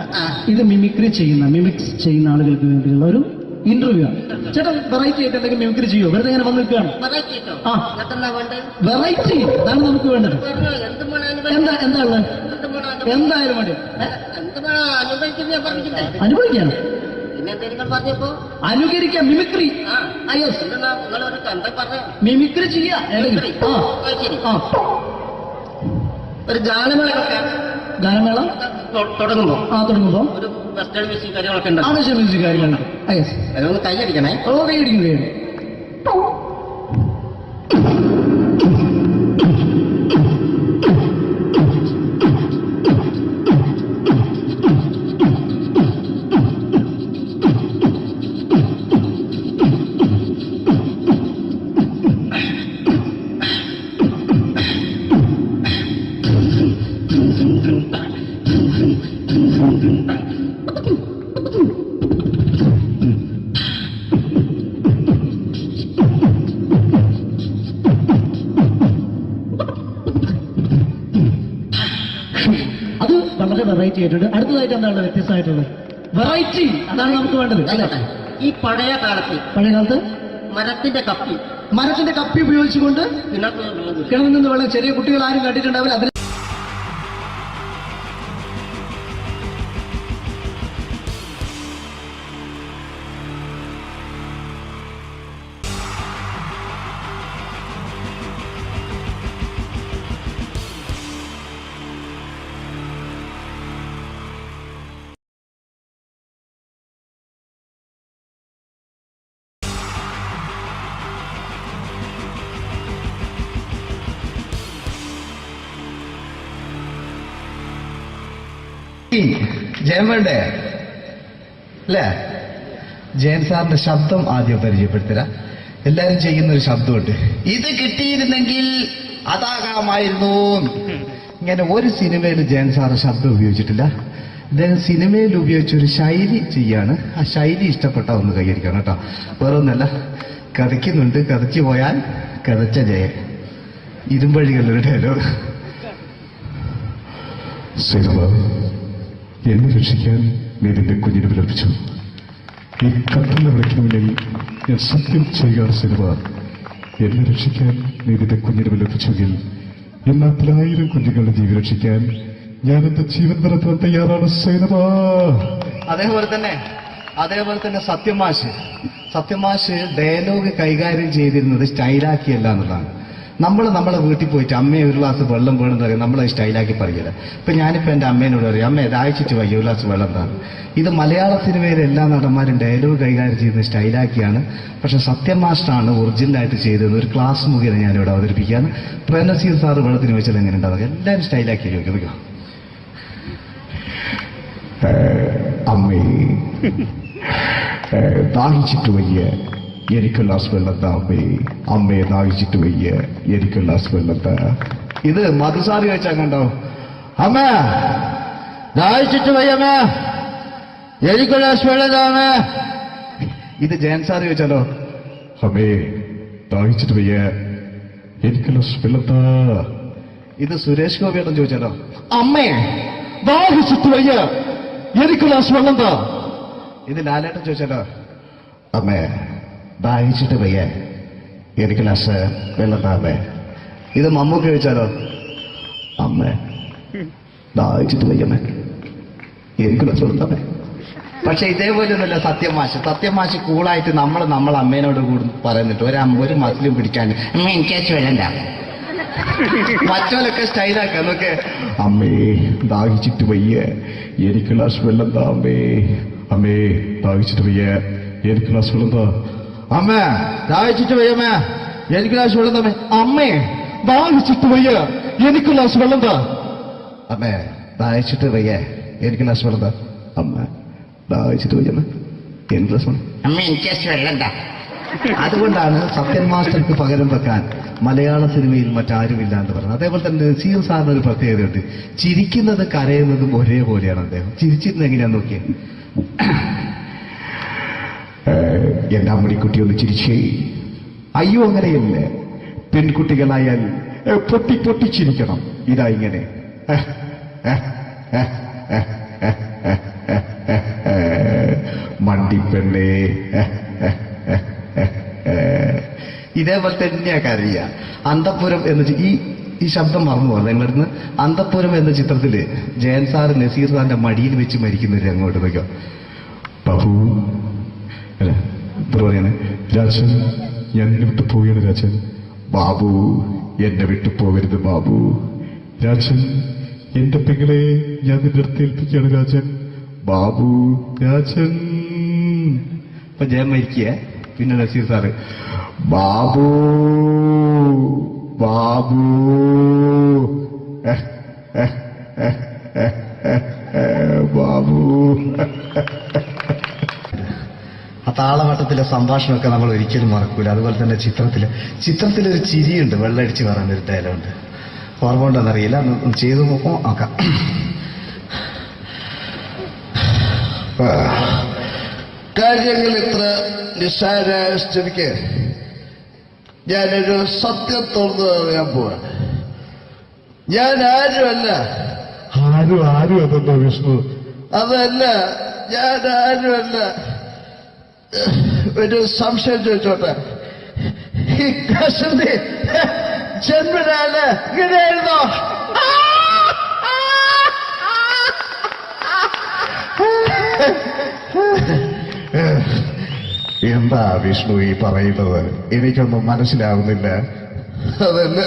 ഇത് മിമിക്സ് ചെയ്യുന്ന ആളുകൾക്ക് വേണ്ടിയുള്ള ഒരു ഇന്റർവ്യൂ ആണ്. ചേട്ടാ, വെറൈറ്റി ആയിട്ട് എന്തെങ്കിലും മിമിക്രി ചെയ്യോ? വെറുതെ ഇങ്ങനെ വന്ന് നിൽക്കുകയാണ്. വെറൈറ്റി അതാണ് നമുക്ക് വേണ്ടത്. എന്താ ഉള്ളത്? എന്തായാലും മതി. അനുഭവിക്കാം, അനുകരിക്കാം. മിമിക്രി മിമിക്രി ചെയ്യാ. ഒരു ഗാനമേള തുടങ്ങുമ്പോ ഒരു വെസ്റ്റേൺ മ്യൂസിക് കാര്യങ്ങളൊക്കെ ഉണ്ട്. മ്യൂസിക് കാര്യങ്ങളുണ്ട്. അതൊന്ന് കൈയടിക്കണേ. കൈയടിക്കുന്നു. വളരെ വെറൈറ്റി ആയിട്ടുണ്ട്. അടുത്തതായിട്ട് എന്താണ് വ്യത്യസ്തമായിട്ടുള്ളത്? വെറൈറ്റി അതാണ് നമുക്ക് വേണ്ടത് അല്ലേ? ഈ പഴയ കാലത്ത് മരത്തിന്റെ കപ്പി ഉപയോഗിച്ചുകൊണ്ട് കിണറിൽ നിന്ന് വെള്ളം, ചെറിയ കുട്ടികൾ ആരും കണ്ടിട്ടുണ്ടാവില്ല. അതിൽ ജയൻ വേണ്ടേ അല്ലേ? ജയൻ സാറിന്റെ ശബ്ദം ആദ്യം പരിചയപ്പെടുത്തരാ. എല്ലാരും ചെയ്യുന്ന ഒരു ശബ്ദമുണ്ട്. ഇത് കിട്ടിയിരുന്നെങ്കിൽ അതാകാമായിരുന്നു. ഇങ്ങനെ ഒരു സിനിമയിൽ ജയൻ സാറ് ശബ്ദം ഉപയോഗിച്ചിട്ടില്ല. അദ്ദേഹം സിനിമയിൽ ഉപയോഗിച്ചൊരു ശൈലി ചെയ്യാണ്. ആ ശൈലി ഇഷ്ടപ്പെട്ട ഒന്ന് കൈകരിക്കണം കേട്ടോ. വേറൊന്നല്ല, കഥയ്ക്കുന്നുണ്ട്. കഥച്ചു പോയാൽ കഥച്ച ജയൻ. ഇരുമ്പഴികളുടെ ഡയലോഗ്. എന്നെ രക്ഷിക്കാൻ നീ നിന്റെ കുഞ്ഞിനെ വിലപിച്ചു. ഈ കത്തുന്ന വിളക്കിന് മുന്നിൽ ഞാൻ സത്യം ചെയ്യുകയാണ് സിനിമ. എന്നെ രക്ഷിക്കാൻ നീ നിന്റെ കുഞ്ഞിനെ വിലപിച്ചെങ്കിൽ എന്നാ 10,000 കുഞ്ഞുങ്ങളുടെ ജീവൻ രക്ഷിക്കാൻ ഞാൻ എന്റെ ജീവൻ നടത്താൻ തയ്യാറാണ് സൈനമ. അതേപോലെ തന്നെ അതേപോലെ തന്നെ സത്യമാഷ് ഡയലോഗ് കൈകാര്യം ചെയ്തിരുന്നത് സ്റ്റൈലാക്കിയല്ല എന്നുള്ളതാണ്. നമ്മളെ വീട്ടിൽ പോയിട്ട് അമ്മയെ ഒരു ഗ്ലാസ് വെള്ളം വേണമെന്ന് പറയും, നമ്മളത് സ്റ്റൈലാക്കി പറയില്ല. ഇപ്പൊ ഞാനിപ്പോ എന്റെ അമ്മേനോട് പറയും, അമ്മ ദാഹിച്ചിട്ട് വയ്യ ഒരു ഗ്ലാസ് വെള്ളം എന്താണ്. ഇത് മലയാള സിനിമയിലെ എല്ലാ നടന്മാരും ഡയലോഗ് കൈകാര്യം ചെയ്യുന്നത് സ്റ്റൈലാക്കിയാണ്. പക്ഷെ സത്യമാഷ്ടാണ് ഒറിജിനലായിട്ട് ചെയ്തത്. ഒരു ക്ലാസ് മുഖേന ഞാനിവിടെ അവതരിപ്പിക്കുകയാണ്. പ്രേംനസീർ സാറ് വെള്ളത്തിന് വെച്ചാൽ എങ്ങനെ ഉണ്ടാവുക? എല്ലാവരും സ്റ്റൈലാക്കി ചോദിക്കും. അമ്മേ ദാഹിച്ചിട്ട് വയ്യ എനിക്ക് ഗ്ലാസ് വെള്ളം താ അമ്മേ. അമ്മയെ ദാഹിച്ചിട്ട് വയ്യ എനിക്ക് ഗ്ലാസ് വെള്ളം താ. ഇത് മധുസാറി വെച്ചാൽ കണ്ടോ, അമ്മ ദാഹിച്ചിട്ട് വയ്യമ്മേ എനിക്ക് ഗ്ലാസ് വെള്ളം താ അമ്മേ. ഇത് ജയൻ സാറി വെച്ചാലോ, അമ്മേ ദാഹിച്ചിട്ട് വയ്യ എനിക്ക് ഗ്ലാസ് വെള്ളം താ. ഇത് സുരേഷ് ഗോപിയോടും ചോദിച്ചാലോ, അമ്മേ ദാഹിച്ചിട്ട് വയ്യ എനിക്ക് ഗ്ലാസ് വെള്ളം താ. ഇത് ലാലേട്ടൻ ചോദിച്ചാലോ, അമ്മേ ദാഹിച്ചിട്ട് വയ്യ എനിക്ക് ഗ്ലാസ് വെള്ളം താ അമ്മേ. ഇത് മമ്മൂക്ക് ചോദിച്ചാലോ, അമ്മേ ദാഹിച്ചിട്ട് വയ്യമ്മേ എനിക്ക് ഗ്ലാസ് വെള്ളം താ അമ്മേ. പക്ഷെ ഇതേപോലെയൊന്നുമല്ല സത്യമാഷ് കൂളായിട്ട് നമ്മളെ അമ്മേനോട് കൂടി പറയുന്നിട്ട് ഒരു മസിലും പിടിക്കാൻ അമ്മ എനിക്ക് വേണ്ട. മറ്റോലൊക്കെ സ്റ്റൈലാക്കാം നോക്കെ. അമ്മേ ദാഹിച്ചിട്ട് വയ്യ എനിക്ക് ഗ്ലാസ് വെള്ളം താ അമ്മേ. അമ്മേ ദാഹിച്ചിട്ട് വയ്യ എനിക്ക് ഗ്ലാസ് വെള്ളം താ. അമ്മ ദാഹിച്ചിട്ട് വയ്യമ്മ എനിക്ക് ഗ്ലാസ് വെള്ളം തമ്മേ. അമ്മേ ദാഹിച്ചിട്ട് വയ്യ എനിക്ക് ഗ്ലാസ് വെള്ളം താ. അമ്മേ ദാഹിച്ചിട്ട് വയ്യ എനിക്ക് ഗ്ലാസ് വെള്ളം താ. അമ്മ ദാഹിച്ചിട്ട് വയ്യമ്മ എനിക്ക് ഗ്ലാസ് വെള്ളം. അമ്മ എനിക്ക് വെള്ളം താ. അതുകൊണ്ടാണ് സത്യൻ മാസ്റ്റർക്ക് പകരം വെക്കാൻ മലയാള സിനിമയിൽ മറ്റാരുമില്ല എന്ന് പറയുന്നത്. അതേപോലെ തന്നെ നസീർ സാറിന് ഒരു പ്രത്യേകതയുണ്ട്. ചിരിക്കുന്നത് കരയുന്നതും ഒരേപോലെയാണ് അദ്ദേഹം. ചിരിച്ചിരുന്നത് എങ്ങനെയാന്ന് നോക്കിയേ. എന്റെ അമ്മണിക്കുട്ടി ഒന്ന് ചിരിച്ചേ. അയ്യോ അങ്ങനെയല്ല, പെൺകുട്ടികളായാൽ പൊട്ടി പൊട്ടി ചിരിക്കണം. ഇതാ ഇങ്ങനെ മണ്ടിപ്പെണ്ണേ. ഇതേപോലെ തന്നെയാ കരയ. അന്തപ്പുരം എന്ന ഈ ശബ്ദം മറന്നു പോകുന്നത് നിങ്ങളിടുന്ന്. അന്തപ്പുരം എന്ന ചിത്രത്തില് ജയൻ സാറ് നസീർ സാറിന്റെ മടിയിൽ വെച്ച് മരിക്കുന്നവര് അങ്ങോട്ട് നോക്കാം. ബാബു അല്ല പറയാണ്, രാജൻ ഞാൻ എന്നെ വിട്ടു പോവുകയാണ് രാജൻ. ബാബു എന്നെ വിട്ടു പോകരുത് ബാബു. രാജൻ എന്റെ പെങ്ങളെ ഞാൻ നിന്റെ അടുത്ത് ഏൽപ്പിക്കുകയാണ് രാജൻ. ബാബു രാജൻ. ഇപ്പൊ ജയൻ മരിക്കുക. പിന്നെ നസീർ സാറ് ബാബു ബാബു ബാബു. ആ താളവട്ടത്തിലെ സംഭാഷണമൊക്കെ നമ്മൾ ഒരിക്കലും മറക്കൂല. അതുപോലെ തന്നെ ചിത്രത്തിലൊരു ചിരിയുണ്ട്, വെള്ളടിച്ച് പറയാനൊരു ഡയലോഗുണ്ട്. ഓർമ്മ ഉണ്ടോന്നറിയില്ല, ചെയ്തു നോക്കാം. കാര്യങ്ങൾ ഇത്ര നിസ്സാരമായ സ്ഥിതിക്ക് ഞാനൊരു സത്യം തുറന്നു പറയാൻ പോവാ. ഞാൻ ആരുമല്ല. ആരും അതെന്താ വിഷ്ണു? അതല്ല, ഞാൻ ആരുമല്ല. ഒരു സംശയം ചോദിച്ചോട്ടെ, ഈ കസന്തി ജന്മനാണ് ഇങ്ങനെയായിരുന്നോ? എന്താ വിഷ്ണു ഈ പറയുന്നത്? എനിക്കൊന്നും മനസ്സിലാവുന്നില്ല. അതല്ല,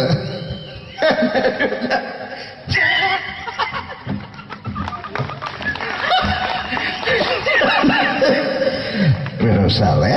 സാറേ